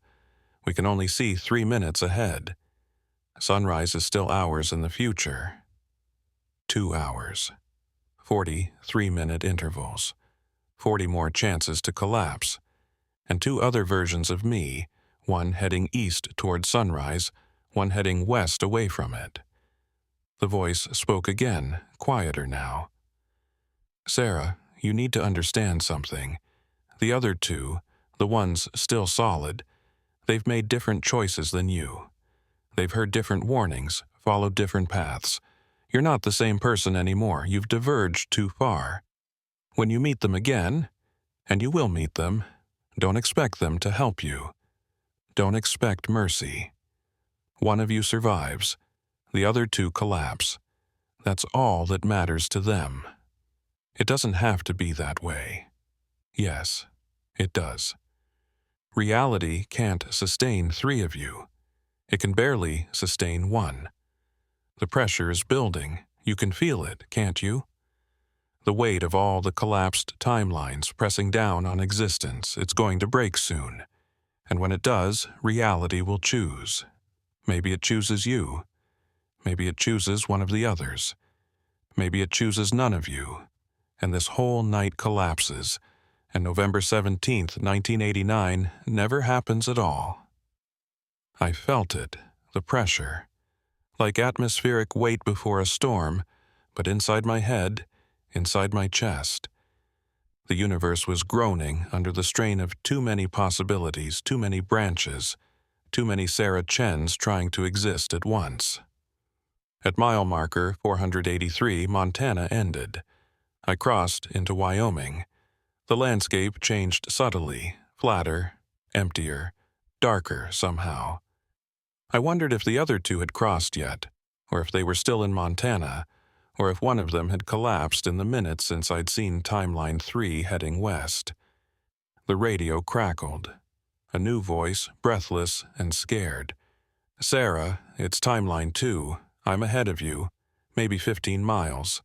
We can only see 3 minutes ahead. Sunrise is still hours in the future. 2 hours. 40 3-minute intervals. 40 more chances to collapse. And 2 other versions of me, one heading east toward sunrise, one heading west away from it. The voice spoke again, quieter now. Sarah, you need to understand something. The other 2, the ones still solid, they've made different choices than you. They've heard different warnings, followed different paths. You're not the same person anymore. You've diverged too far. When you meet them again, and you will meet them, don't expect them to help you. Don't expect mercy. One of you survives. The other 2 collapse. That's all that matters to them. It doesn't have to be that way. Yes, it does. Reality can't sustain 3 of you. It can barely sustain 1. The pressure is building. You can feel it, can't you? The weight of all the collapsed timelines pressing down on existence. It's going to break soon. And when it does, reality will choose. Maybe it chooses you. Maybe it chooses one of the others. Maybe it chooses none of you. And this whole night collapses, and November 17th, 1989 never happens at all. I felt it, the pressure, like atmospheric weight before a storm, but inside my head, inside my chest. The universe was groaning under the strain of too many possibilities, too many branches, too many Sarah Chens trying to exist at once. At mile marker 483, Montana ended. I crossed into Wyoming. The landscape changed subtly, flatter, emptier, darker somehow. I wondered if the other two had crossed yet, or if they were still in Montana, or if one of them had collapsed in the minutes since I'd seen Timeline 3 heading west. The radio crackled. A new voice, breathless and scared. "Sarah, it's Timeline 2. I'm ahead of you, maybe 15 miles.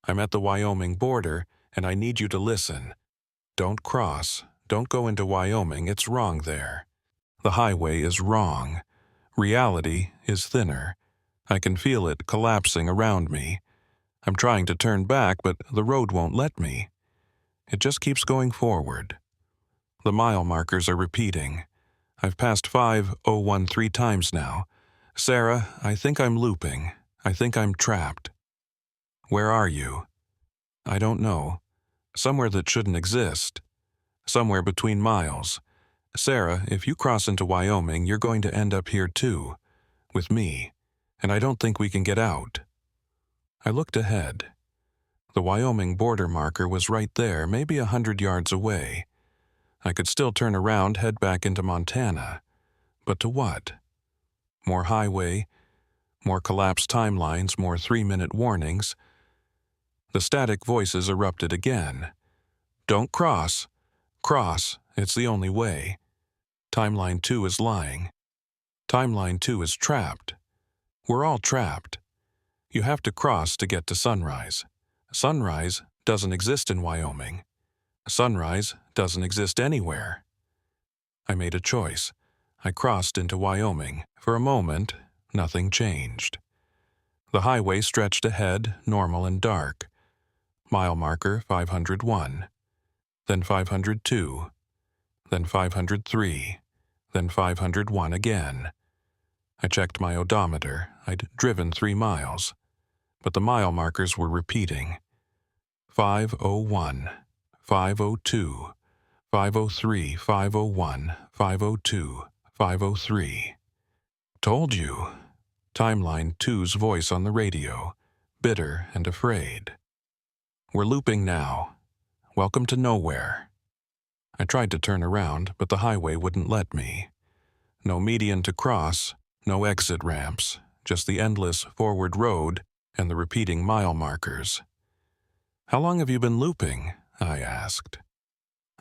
I'm at the Wyoming border, and I need you to listen. Don't cross. Don't go into Wyoming. It's wrong there. The highway is wrong. Reality is thinner. I can feel it collapsing around me. I'm trying to turn back, but the road won't let me. It just keeps going forward." The mile markers are repeating. I've passed 5013 3 times now. "Sarah, I think I'm looping. I think I'm trapped." "Where are you?" "I don't know. Somewhere that shouldn't exist. Somewhere between miles. Sarah, if you cross into Wyoming, you're going to end up here too. With me. And I don't think we can get out." I looked ahead. The Wyoming border marker was right there, maybe 100 yards away. I could still turn around, head back into Montana. But to what? More highway, more collapsed timelines, more 3-minute warnings. The static voices erupted again. "Don't cross. Cross. It's the only way. Timeline 2 is lying. Timeline 2 is trapped. We're all trapped. You have to cross to get to Sunrise. Sunrise doesn't exist in Wyoming. Sunrise doesn't exist anywhere." I made a choice. I crossed into Wyoming. For a moment, nothing changed. The highway stretched ahead, normal and dark. Mile marker 501. Then 502. Then 503. Then 501 again. I checked my odometer. I'd driven 3 miles. But the mile markers were repeating. 501, 502, 503, 501, 502, 503. "Told you." Timeline 2's voice on the radio, bitter and afraid. "We're looping now. Welcome to nowhere." I tried to turn around, but the highway wouldn't let me. No median to cross, no exit ramps, just the endless forward road and the repeating mile markers. "How long have you been looping?" I asked.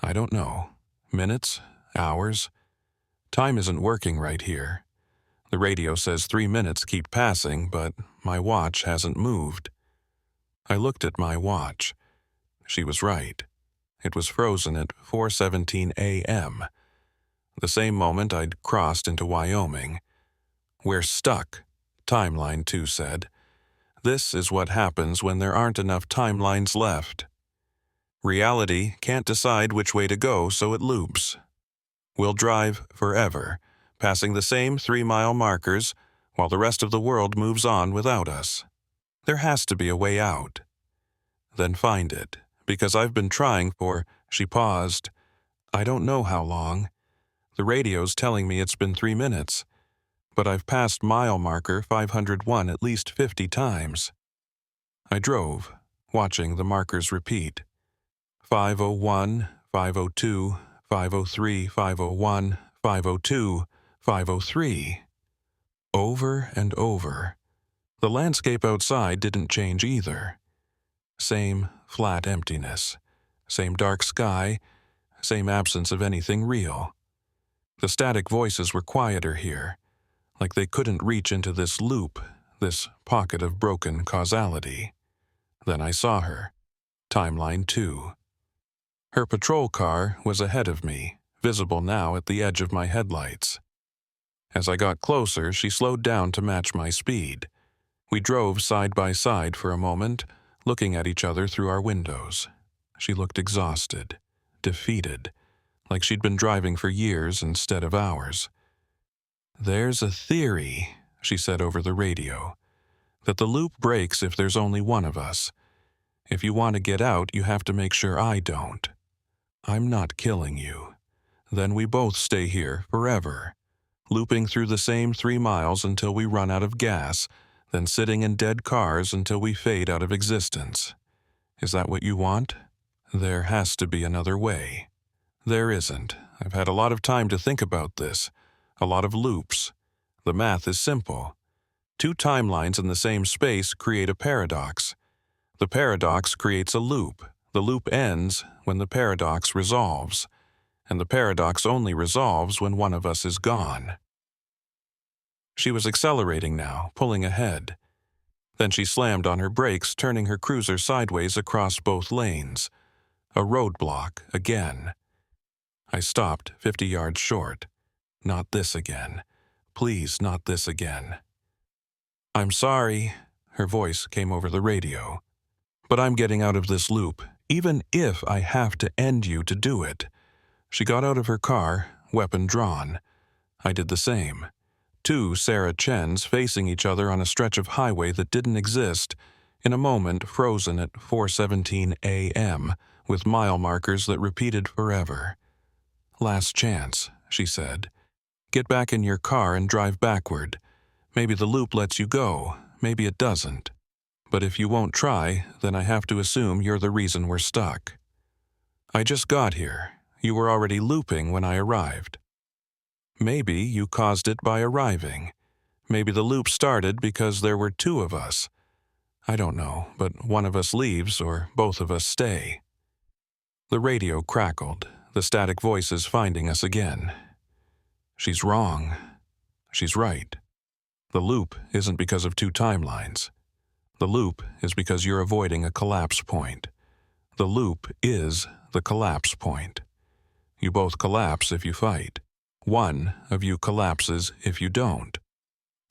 "I don't know. Minutes? Hours? Time isn't working right here. The radio says 3 minutes keep passing, but my watch hasn't moved." I looked at my watch. She was right. It was frozen at 4:17 a.m., the same moment I'd crossed into Wyoming. "We're stuck," Timeline 2 said. "This is what happens when there aren't enough timelines left. Reality can't decide which way to go, so it loops. We'll drive forever, passing the same 3-mile markers, while the rest of the world moves on without us. There has to be a way out." "Then find it, because I've been trying for—" She paused. "I don't know how long. The radio's telling me it's been 3 minutes, but I've passed mile marker 501 at least 50 times." I drove, watching the markers repeat. 501, 502, 503, 501, 502, 503. Over and over. The landscape outside didn't change either. Same flat emptiness. Same dark sky. Same absence of anything real. The static voices were quieter here, like they couldn't reach into this loop, this pocket of broken causality. Then I saw her. Timeline 2. Her patrol car was ahead of me, visible now at the edge of my headlights. As I got closer, she slowed down to match my speed. We drove side by side for a moment, looking at each other through our windows. She looked exhausted, defeated, like she'd been driving for years instead of hours. "There's a theory," she said over the radio, "that the loop breaks if there's only one of us. If you want to get out, you have to make sure I don't. I'm not killing you. Then we both stay here forever, looping through the same 3 miles until we run out of gas, then sitting in dead cars until we fade out of existence. Is that what you want? There has to be another way." There isn't. I've had a lot of time to think about this. A lot of loops. The math is simple. 2 timelines in the same space create a paradox. The paradox creates a loop. The loop ends when the paradox resolves. And the paradox only resolves when one of us is gone. She was accelerating now, pulling ahead. Then she slammed on her brakes, turning her cruiser sideways across both lanes. A roadblock again. I stopped 50 yards short. Not this again. Please, not this again. "I'm sorry," her voice came over the radio, "but I'm getting out of this loop, even if I have to end you to do it." She got out of her car, weapon drawn. I did the same. 2 Sarah Chens facing each other on a stretch of highway that didn't exist, in a moment frozen at 4:17 a.m., with mile markers that repeated forever. "Last chance," she said. "Get back in your car and drive backward. Maybe the loop lets you go, maybe it doesn't. But if you won't try, then I have to assume you're the reason we're stuck. I just got here. You were already looping when I arrived. Maybe you caused it by arriving. Maybe the loop started because there were 2 of us. I don't know, but one of us leaves or both of us stay." The radio crackled, the static voices finding us again. "She's wrong. She's right. The loop isn't because of 2 timelines. The loop is because you're avoiding a collapse point. The loop is the collapse point. You both collapse if you fight. One of you collapses if you don't."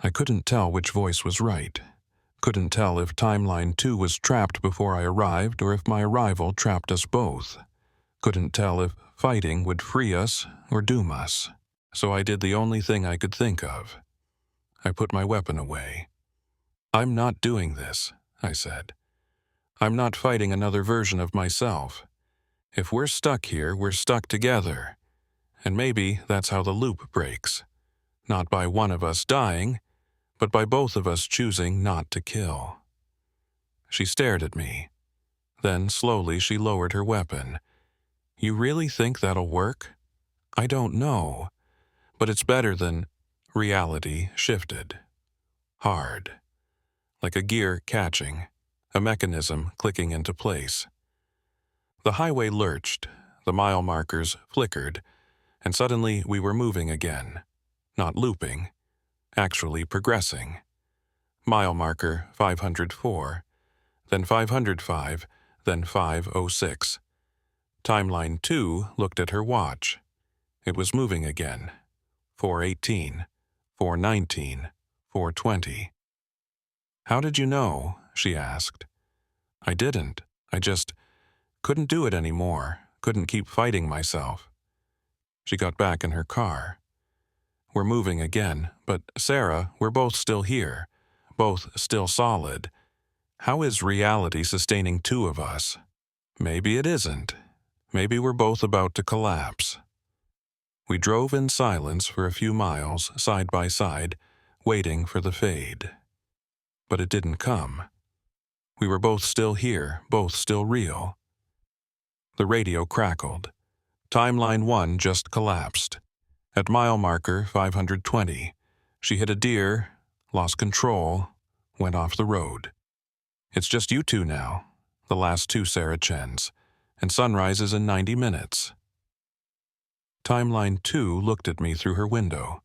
I couldn't tell which voice was right. Couldn't tell if timeline 2 was trapped before I arrived or if my arrival trapped us both. Couldn't tell if fighting would free us or doom us. So I did the only thing I could think of. I put my weapon away. "I'm not doing this," I said. "I'm not fighting another version of myself. If we're stuck here, we're stuck together. And maybe that's how the loop breaks. Not by one of us dying, but by both of us choosing not to kill." She stared at me. Then slowly she lowered her weapon. "You really think that'll work?" "I don't know. But it's better than—" Reality shifted. Hard. Like a gear catching, a mechanism clicking into place. The highway lurched, the mile markers flickered, and suddenly we were moving again. Not looping, actually progressing. Mile marker 504, then 505, then 506. Timeline 2 looked at her watch. It was moving again. 4:18, 4:19, 4:20. "How did you know?" she asked. "I didn't. I just couldn't do it anymore. Couldn't keep fighting myself." She got back in her car. "We're moving again, but Sarah, we're both still here. Both still solid. How is reality sustaining 2 of us? Maybe it isn't. Maybe we're both about to collapse." We drove in silence for a few miles, side by side, waiting for the fade. But it didn't come. We were both still here, both still real. The radio crackled. Timeline 1 just collapsed. At mile marker 520, she hit a deer, lost control, went off the road. It's just you 2 now, the last 2 Sarah Chens, and sunrise is in 90 minutes. Timeline 2 looked at me through her window.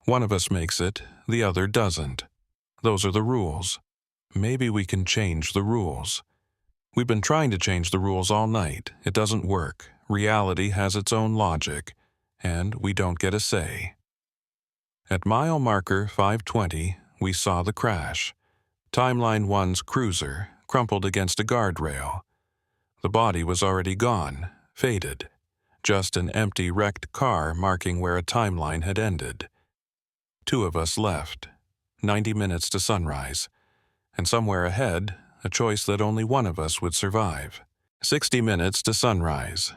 One of us makes it, the other doesn't. Those are the rules. Maybe we can change the rules. We've been trying to change the rules all night. It doesn't work. Reality has its own logic, and we don't get a say. At mile marker 520, we saw the crash. Timeline 1's cruiser crumpled against a guardrail. The body was already gone, faded. Just an empty, wrecked car marking where a timeline had ended. 2 of us left, 90 minutes to sunrise, and somewhere ahead, a choice that only one of us would survive. 60 minutes to sunrise.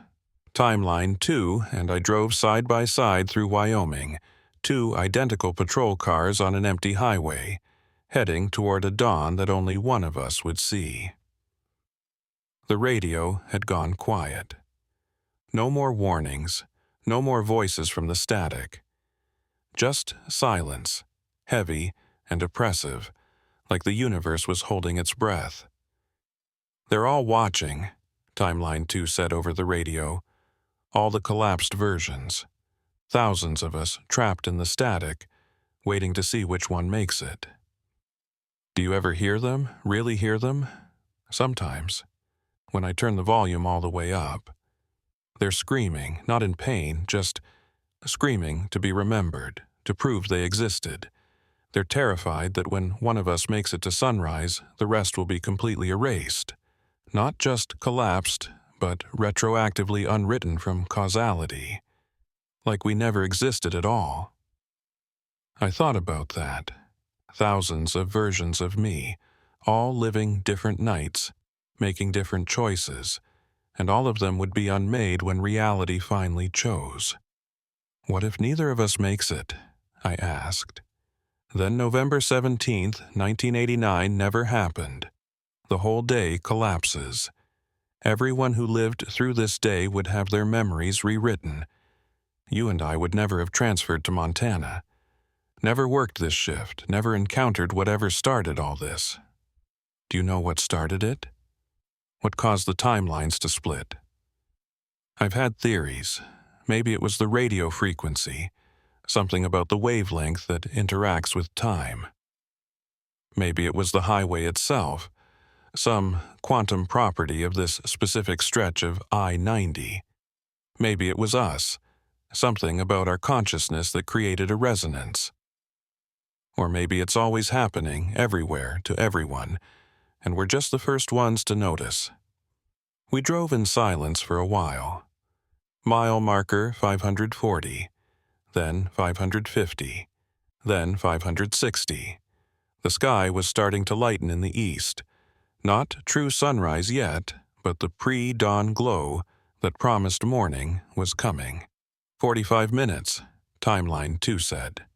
Timeline 2 and I drove side by side through Wyoming, 2 identical patrol cars on an empty highway, heading toward a dawn that only one of us would see. The radio had gone quiet. No more warnings, no more voices from the static. Just silence, heavy and oppressive, like the universe was holding its breath. "They're all watching," Timeline 2 said over the radio. "All the collapsed versions. Thousands of us trapped in the static, waiting to see which one makes it." Do you ever hear them, really hear them? Sometimes, when I turn the volume all the way up. They're screaming, not in pain, just screaming to be remembered, to prove they existed. They're terrified that when one of us makes it to sunrise, the rest will be completely erased. Not just collapsed, but retroactively unwritten from causality. Like we never existed at all. I thought about that. Thousands of versions of me, all living different nights, making different choices, and all of them would be unmade when reality finally chose. What if neither of us makes it? I asked. Then November 17th, 1989 never happened. The whole day collapses. Everyone who lived through this day would have their memories rewritten. You and I would never have transferred to Montana. Never worked this shift, never encountered whatever started all this. Do you know what started it? What caused the timelines to split? I've had theories. Maybe it was the radio frequency, something about the wavelength that interacts with time. Maybe it was the highway itself, some quantum property of this specific stretch of I-90. Maybe it was us, something about our consciousness that created a resonance. Or maybe it's always happening, everywhere, to everyone, and we're just the first ones to notice. We drove in silence for a while. Mile marker 540, then 550, then 560. The sky was starting to lighten in the east. Not true sunrise yet, but the pre-dawn glow that promised morning was coming. 45 minutes, Timeline 2 said.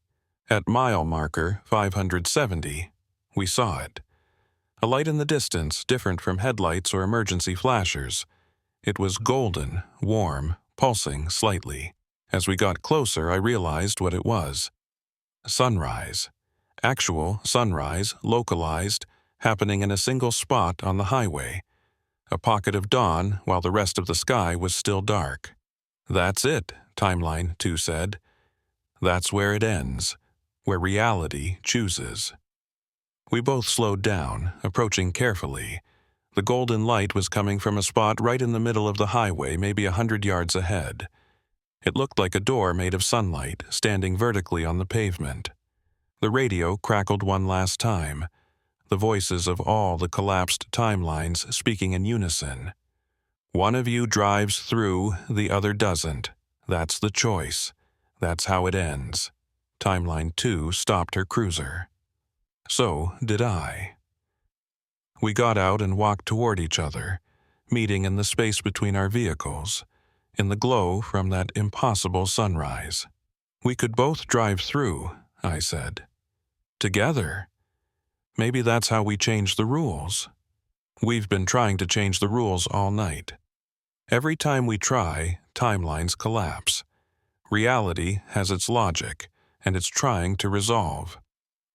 At mile marker 570, we saw it. A light in the distance, different from headlights or emergency flashers. It was golden, warm, pulsing slightly. As we got closer, I realized what it was. Sunrise. Actual sunrise, localized, happening in a single spot on the highway. A pocket of dawn while the rest of the sky was still dark. That's it, Timeline 2 said. That's where it ends, where reality chooses. We both slowed down, approaching carefully. The golden light was coming from a spot right in the middle of the highway, maybe 100 yards ahead. It looked like a door made of sunlight, standing vertically on the pavement. The radio crackled one last time, the voices of all the collapsed timelines speaking in unison. One of you drives through, the other doesn't. That's the choice. That's how it ends. Timeline 2 stopped her cruiser. So did I. We got out and walked toward each other, meeting in the space between our vehicles, in the glow from that impossible sunrise. We could both drive through, I said. Together. Maybe that's how we change the rules. We've been trying to change the rules all night. Every time we try, timelines collapse. Reality has its logic, and it's trying to resolve.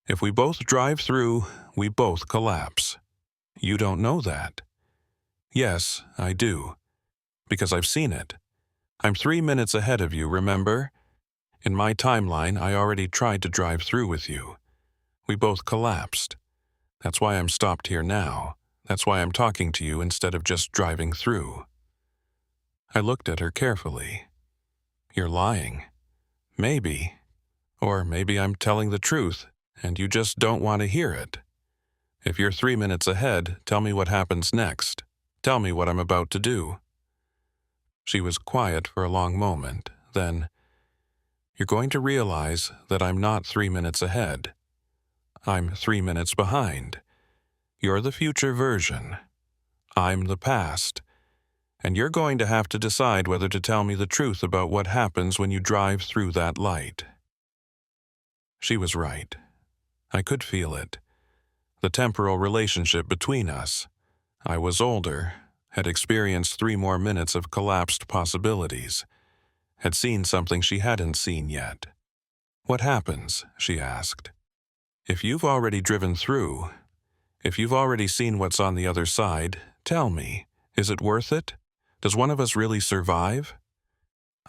If we both drive through, we both collapse. You don't know that. Yes, I do. Because I've seen it. I'm 3 minutes ahead of you, remember? In my timeline, I already tried to drive through with you. We both collapsed. That's why I'm stopped here now. That's why I'm talking to you instead of just driving through." I looked at her carefully. "You're lying. Maybe. Or maybe I'm telling the truth, and you just don't want to hear it. If you're 3 minutes ahead, tell me what happens next. Tell me what I'm about to do." She was quiet for a long moment. Then, "You're going to realize that I'm not 3 minutes ahead. I'm 3 minutes behind. You're the future version. I'm the past. And you're going to have to decide whether to tell me the truth about what happens when you drive through that light." She was right. I could feel it. The temporal relationship between us. I was older, had experienced 3 more minutes of collapsed possibilities, had seen something she hadn't seen yet. "What happens?" she asked. "If you've already driven through, if you've already seen what's on the other side, tell me, is it worth it? Does one of us really survive?"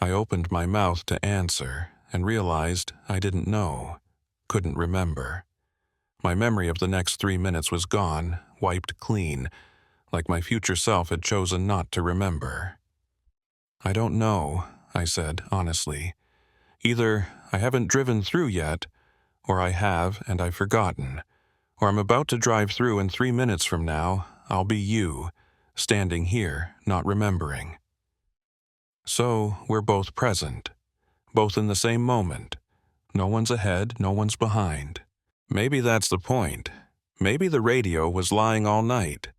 I opened my mouth to answer and realized I didn't know, couldn't remember. My memory of the next 3 minutes was gone, wiped clean, like my future self had chosen not to remember. "I don't know," I said honestly. "Either I haven't driven through yet, or I have and I've forgotten, or I'm about to drive through and 3 minutes from now, I'll be you, standing here, not remembering." So we're both present, both in the same moment. No one's ahead, no one's behind. Maybe that's the point. Maybe the radio was lying all night.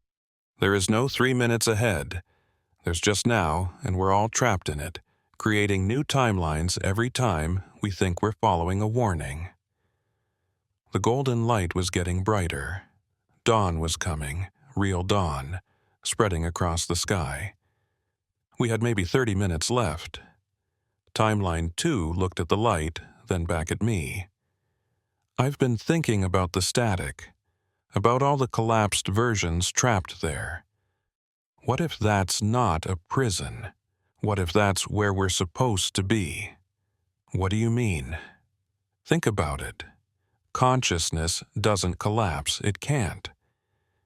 There is no 3 minutes ahead. There's just now, and we're all trapped in it, creating new timelines every time we think we're following a warning. The golden light was getting brighter. Dawn was coming, real dawn, spreading across the sky. We had maybe 30 minutes left. Timeline 2 looked at the light, then back at me. "I've been thinking about the static, about all the collapsed versions trapped there. What if that's not a prison? What if that's where we're supposed to be?" "What do you mean?" "Think about it. Consciousness doesn't collapse. It can't.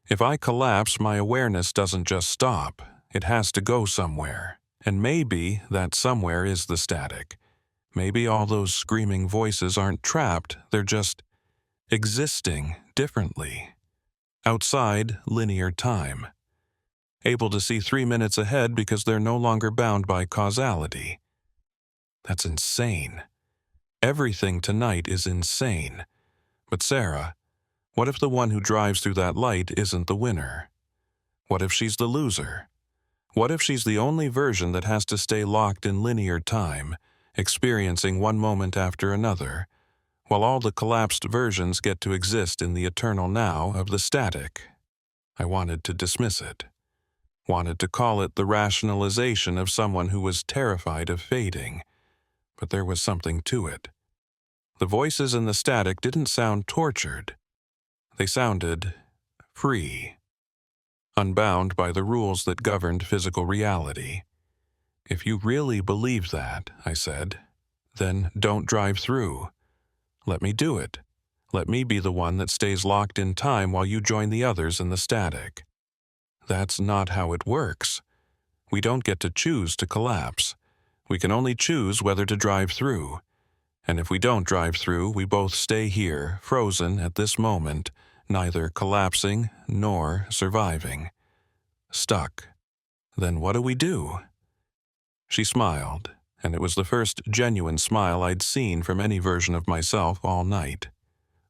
If I collapse, my awareness doesn't just stop. It has to go somewhere. And maybe that somewhere is the static. Maybe all those screaming voices aren't trapped, they're just existing differently. Outside linear time. Able to see 3 minutes ahead because they're no longer bound by causality. That's insane. Everything tonight is insane. But Sarah, what if the one who drives through that light isn't the winner? What if she's the loser? What if she's the only version that has to stay locked in linear time, experiencing one moment after another, while all the collapsed versions get to exist in the eternal now of the static? I wanted to dismiss it. Wanted to call it the rationalization of someone who was terrified of fading. But there was something to it. The voices in the static didn't sound tortured. They sounded free. Unbound by the rules that governed physical reality. "If you really believe that," I said, "then don't drive through. Let me do it. Let me be the one that stays locked in time while you join the others in the static." "That's not how it works. We don't get to choose to collapse. We can only choose whether to drive through. And if we don't drive through, we both stay here, frozen at this moment, neither collapsing nor surviving. Stuck. Then what do we do?" She smiled, and it was the first genuine smile I'd seen from any version of myself all night.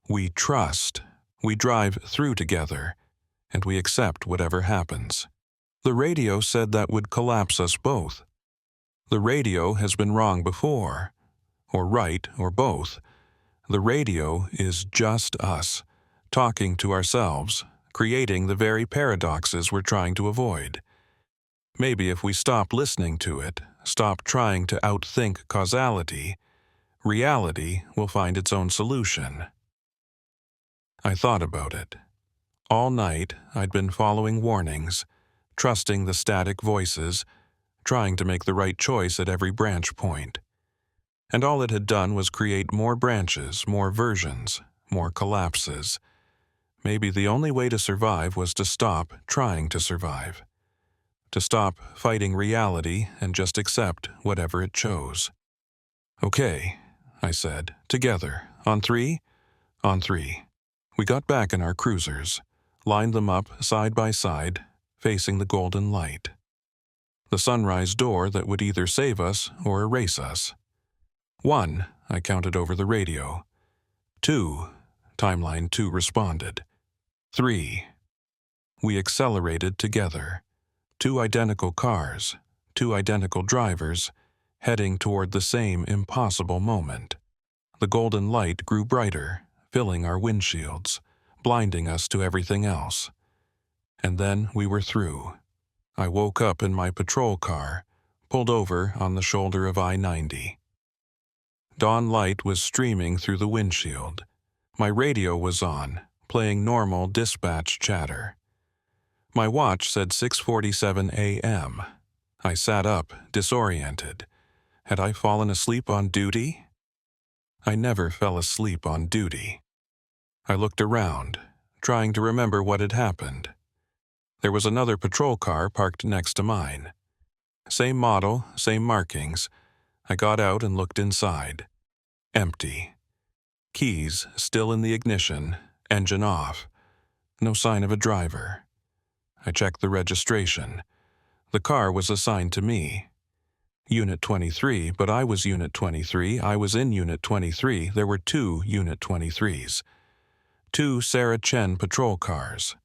"We trust. We drive through together, and we accept whatever happens. The radio said that would collapse us both. The radio has been wrong before, or right, or both. The radio is just us, talking to ourselves, creating the very paradoxes we're trying to avoid. Maybe if we stop listening to it, stop trying to outthink causality, reality will find its own solution." I thought about it. All night, I'd been following warnings, trusting the static voices, trying to make the right choice at every branch point. And all it had done was create more branches, more versions, more collapses. Maybe the only way to survive was to stop trying to survive. To stop fighting reality and just accept whatever it chose. "Okay," I said, "together. On three? On three." We got back in our cruisers, lined them up side by side, facing the golden light. The sunrise door that would either save us or erase us. 1, I counted over the radio. 2, Timeline 2 responded. 3. We accelerated together. 2 identical cars, 2 identical drivers, heading toward the same impossible moment. The golden light grew brighter, filling our windshields, blinding us to everything else. And then we were through. I woke up in my patrol car, pulled over on the shoulder of I-90. Dawn light was streaming through the windshield. My radio was on, playing normal dispatch chatter. My watch said 6:47 a.m. I sat up, disoriented. Had I fallen asleep on duty? I never fell asleep on duty. I looked around, trying to remember what had happened. There was another patrol car parked next to mine. Same model, same markings. I got out and looked inside. Empty. Keys still in the ignition, engine off. No sign of a driver. I checked the registration. The car was assigned to me. Unit 23, but I was Unit 23. I was in Unit 23. There were 2 Unit 23s. 2 Sarah Chen patrol cars,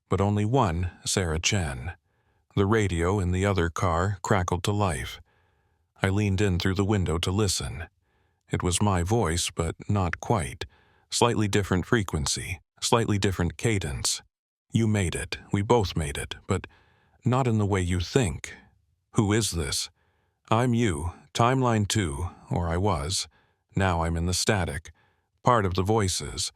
but only 1 Sarah Chen. The radio in the other car crackled to life. I leaned in through the window to listen. It was my voice, but not quite. Slightly different frequency, slightly different cadence. You made it. We both made it, but not in the way you think. Who is this? I'm you, Timeline 2, or I was. Now I'm in the static, part of the voices.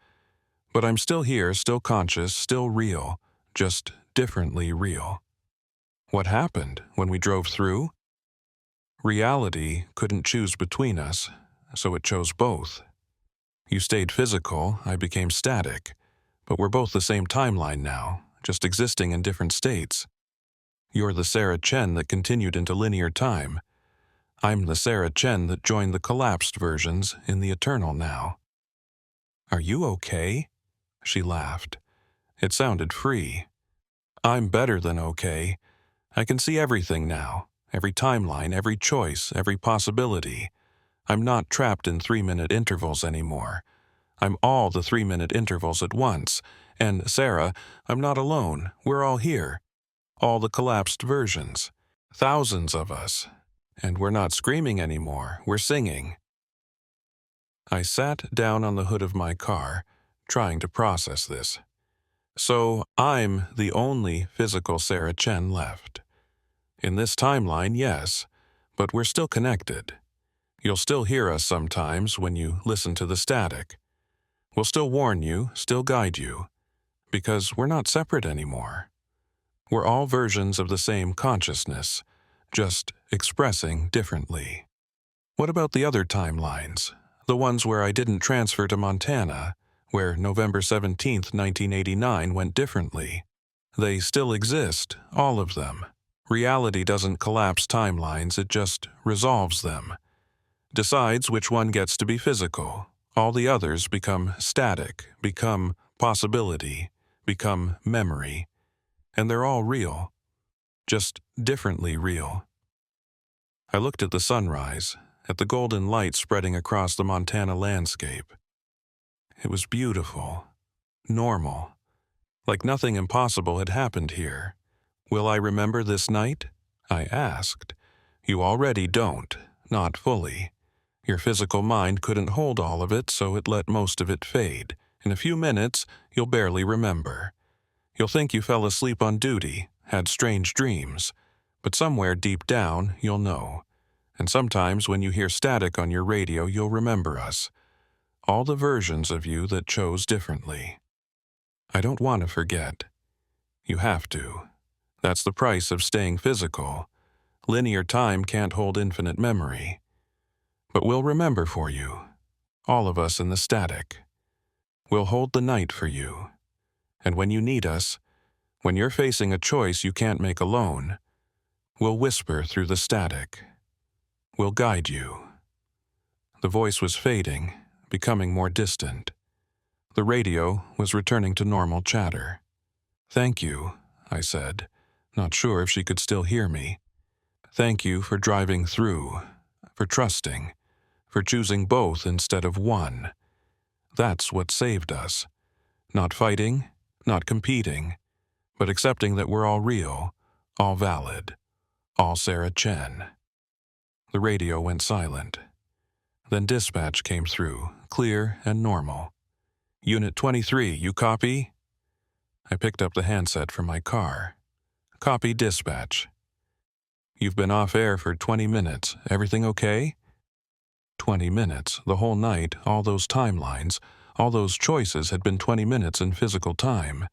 But I'm still here, still conscious, still real, just differently real. What happened when we drove through? Reality couldn't choose between us, so it chose both. You stayed physical, I became static, but we're both the same timeline now, just existing in different states. You're the Sarah Chen that continued into linear time. I'm the Sarah Chen that joined the collapsed versions in the eternal now. Are you okay? She laughed. It sounded free. I'm better than okay. I can see everything now, every timeline, every choice, every possibility. I'm not trapped in 3-minute intervals anymore. I'm all the 3-minute intervals at once. And, Sarah, I'm not alone. We're all here. All the collapsed versions. Thousands of us. And we're not screaming anymore. We're singing. I sat down on the hood of my car, trying to process this. So, I'm the only physical Sarah Chen left. In this timeline, yes, but we're still connected. You'll still hear us sometimes when you listen to the static. We'll still warn you, still guide you, because we're not separate anymore. We're all versions of the same consciousness, just expressing differently. What about the other timelines? The ones where I didn't transfer to Montana, where November 17th, 1989 went differently. They still exist, all of them. Reality doesn't collapse timelines, it just resolves them. Decides which one gets to be physical. All the others become static, become possibility, become memory. And they're all real. Just differently real. I looked at the sunrise, at the golden light spreading across the Montana landscape. It was beautiful, normal, like nothing impossible had happened here. Will I remember this night? I asked. You already don't, not fully. Your physical mind couldn't hold all of it, so it let most of it fade. In a few minutes, you'll barely remember. You'll think you fell asleep on duty, had strange dreams, but somewhere deep down, you'll know. And sometimes when you hear static on your radio, you'll remember us. All the versions of you that chose differently. I don't want to forget. You have to. That's the price of staying physical. Linear time can't hold infinite memory. But we'll remember for you. All of us in the static. We'll hold the night for you. And when you need us, when you're facing a choice you can't make alone, we'll whisper through the static. We'll guide you." The voice was fading, becoming more distant. The radio was returning to normal chatter. "Thank you," I said, not sure if she could still hear me. "Thank you for driving through, for trusting, for choosing both instead of one. That's what saved us. Not fighting, not competing, but accepting that we're all real, all valid, all Sarah Chen." The radio went silent. Then dispatch came through, clear and normal. "Unit 23, you copy?" I picked up the handset from my car. "Copy dispatch. You've been off air for 20 minutes. Everything okay?" 20 minutes, the whole night, all those timelines, all those choices had been 20 minutes in physical time.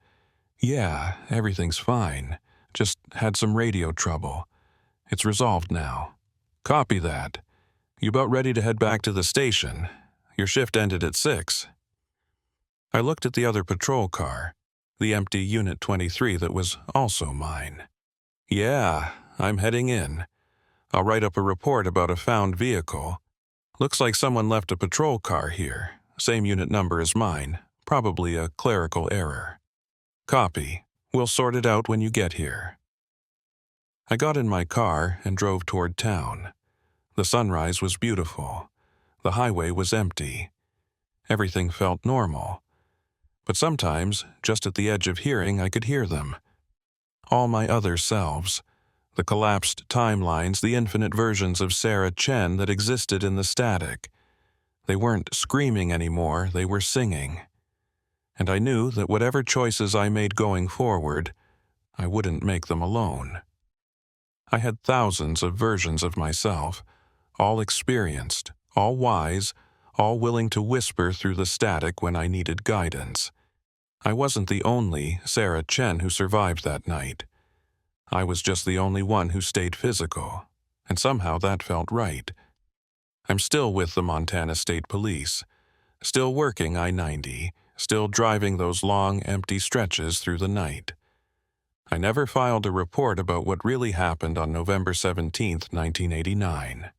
"Yeah, everything's fine. Just had some radio trouble. It's resolved now." "Copy that. You about ready to head back to the station? Your shift ended at 6. I looked at the other patrol car, the empty Unit 23 that was also mine. "Yeah, I'm heading in. I'll write up a report about a found vehicle. Looks like someone left a patrol car here, same unit number as mine, probably a clerical error." "Copy. We'll sort it out when you get here." I got in my car and drove toward town. The sunrise was beautiful. The highway was empty. Everything felt normal. But sometimes, just at the edge of hearing, I could hear them. All my other selves. The collapsed timelines, the infinite versions of Sarah Chen that existed in the static. They weren't screaming anymore, they were singing. And I knew that whatever choices I made going forward, I wouldn't make them alone. I had thousands of versions of myself, all experienced, all wise, all willing to whisper through the static when I needed guidance. I wasn't the only Sarah Chen who survived that night. I was just the only one who stayed physical, and somehow that felt right. I'm still with the Montana State Police, still working I-90, still driving those long, empty stretches through the night. I never filed a report about what really happened on November 17, 1989.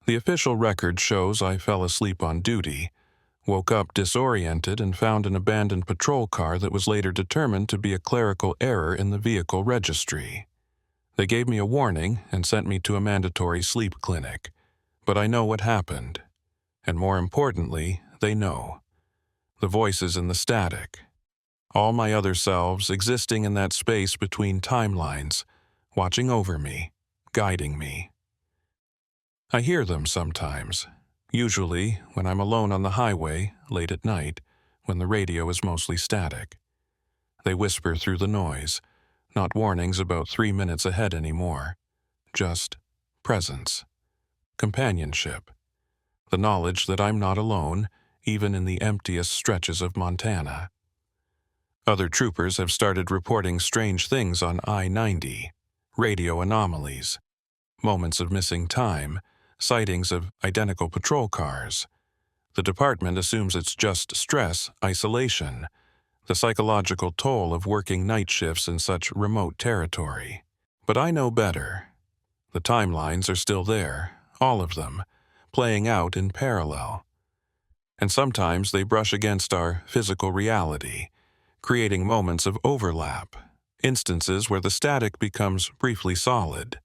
The official record shows I fell asleep on duty, woke up disoriented and found an abandoned patrol car that was later determined to be a clerical error in the vehicle registry. They gave me a warning and sent me to a mandatory sleep clinic. But I know what happened. And more importantly, they know. The voices in the static. All my other selves existing in that space between timelines, watching over me, guiding me. I hear them sometimes, usually when I'm alone on the highway, late at night, when the radio is mostly static. They whisper through the noise, not warnings about 3 minutes ahead anymore. Just presence, companionship, the knowledge that I'm not alone, even in the emptiest stretches of Montana. Other troopers have started reporting strange things on I-90, radio anomalies, moments of missing time, sightings of identical patrol cars. The department assumes it's just stress, isolation, the psychological toll of working night shifts in such remote territory. But I know better. The timelines are still there, all of them, playing out in parallel. And sometimes they brush against our physical reality, creating moments of overlap, instances where the static becomes briefly solid.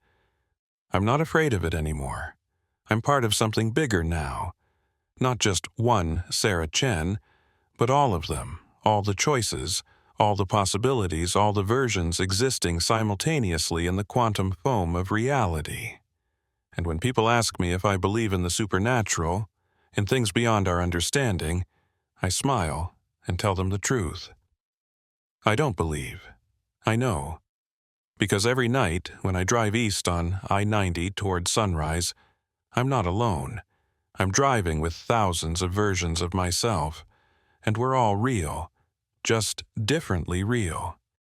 I'm not afraid of it anymore. I'm part of something bigger now. Not just one Sarah Chen, but all of them, all the choices, all the possibilities, all the versions existing simultaneously in the quantum foam of reality. And when people ask me if I believe in the supernatural, in things beyond our understanding, I smile and tell them the truth. I don't believe. I know. Because every night, when I drive east on I-90 toward sunrise, I'm not alone. I'm driving with thousands of versions of myself, and we're all real, just differently real.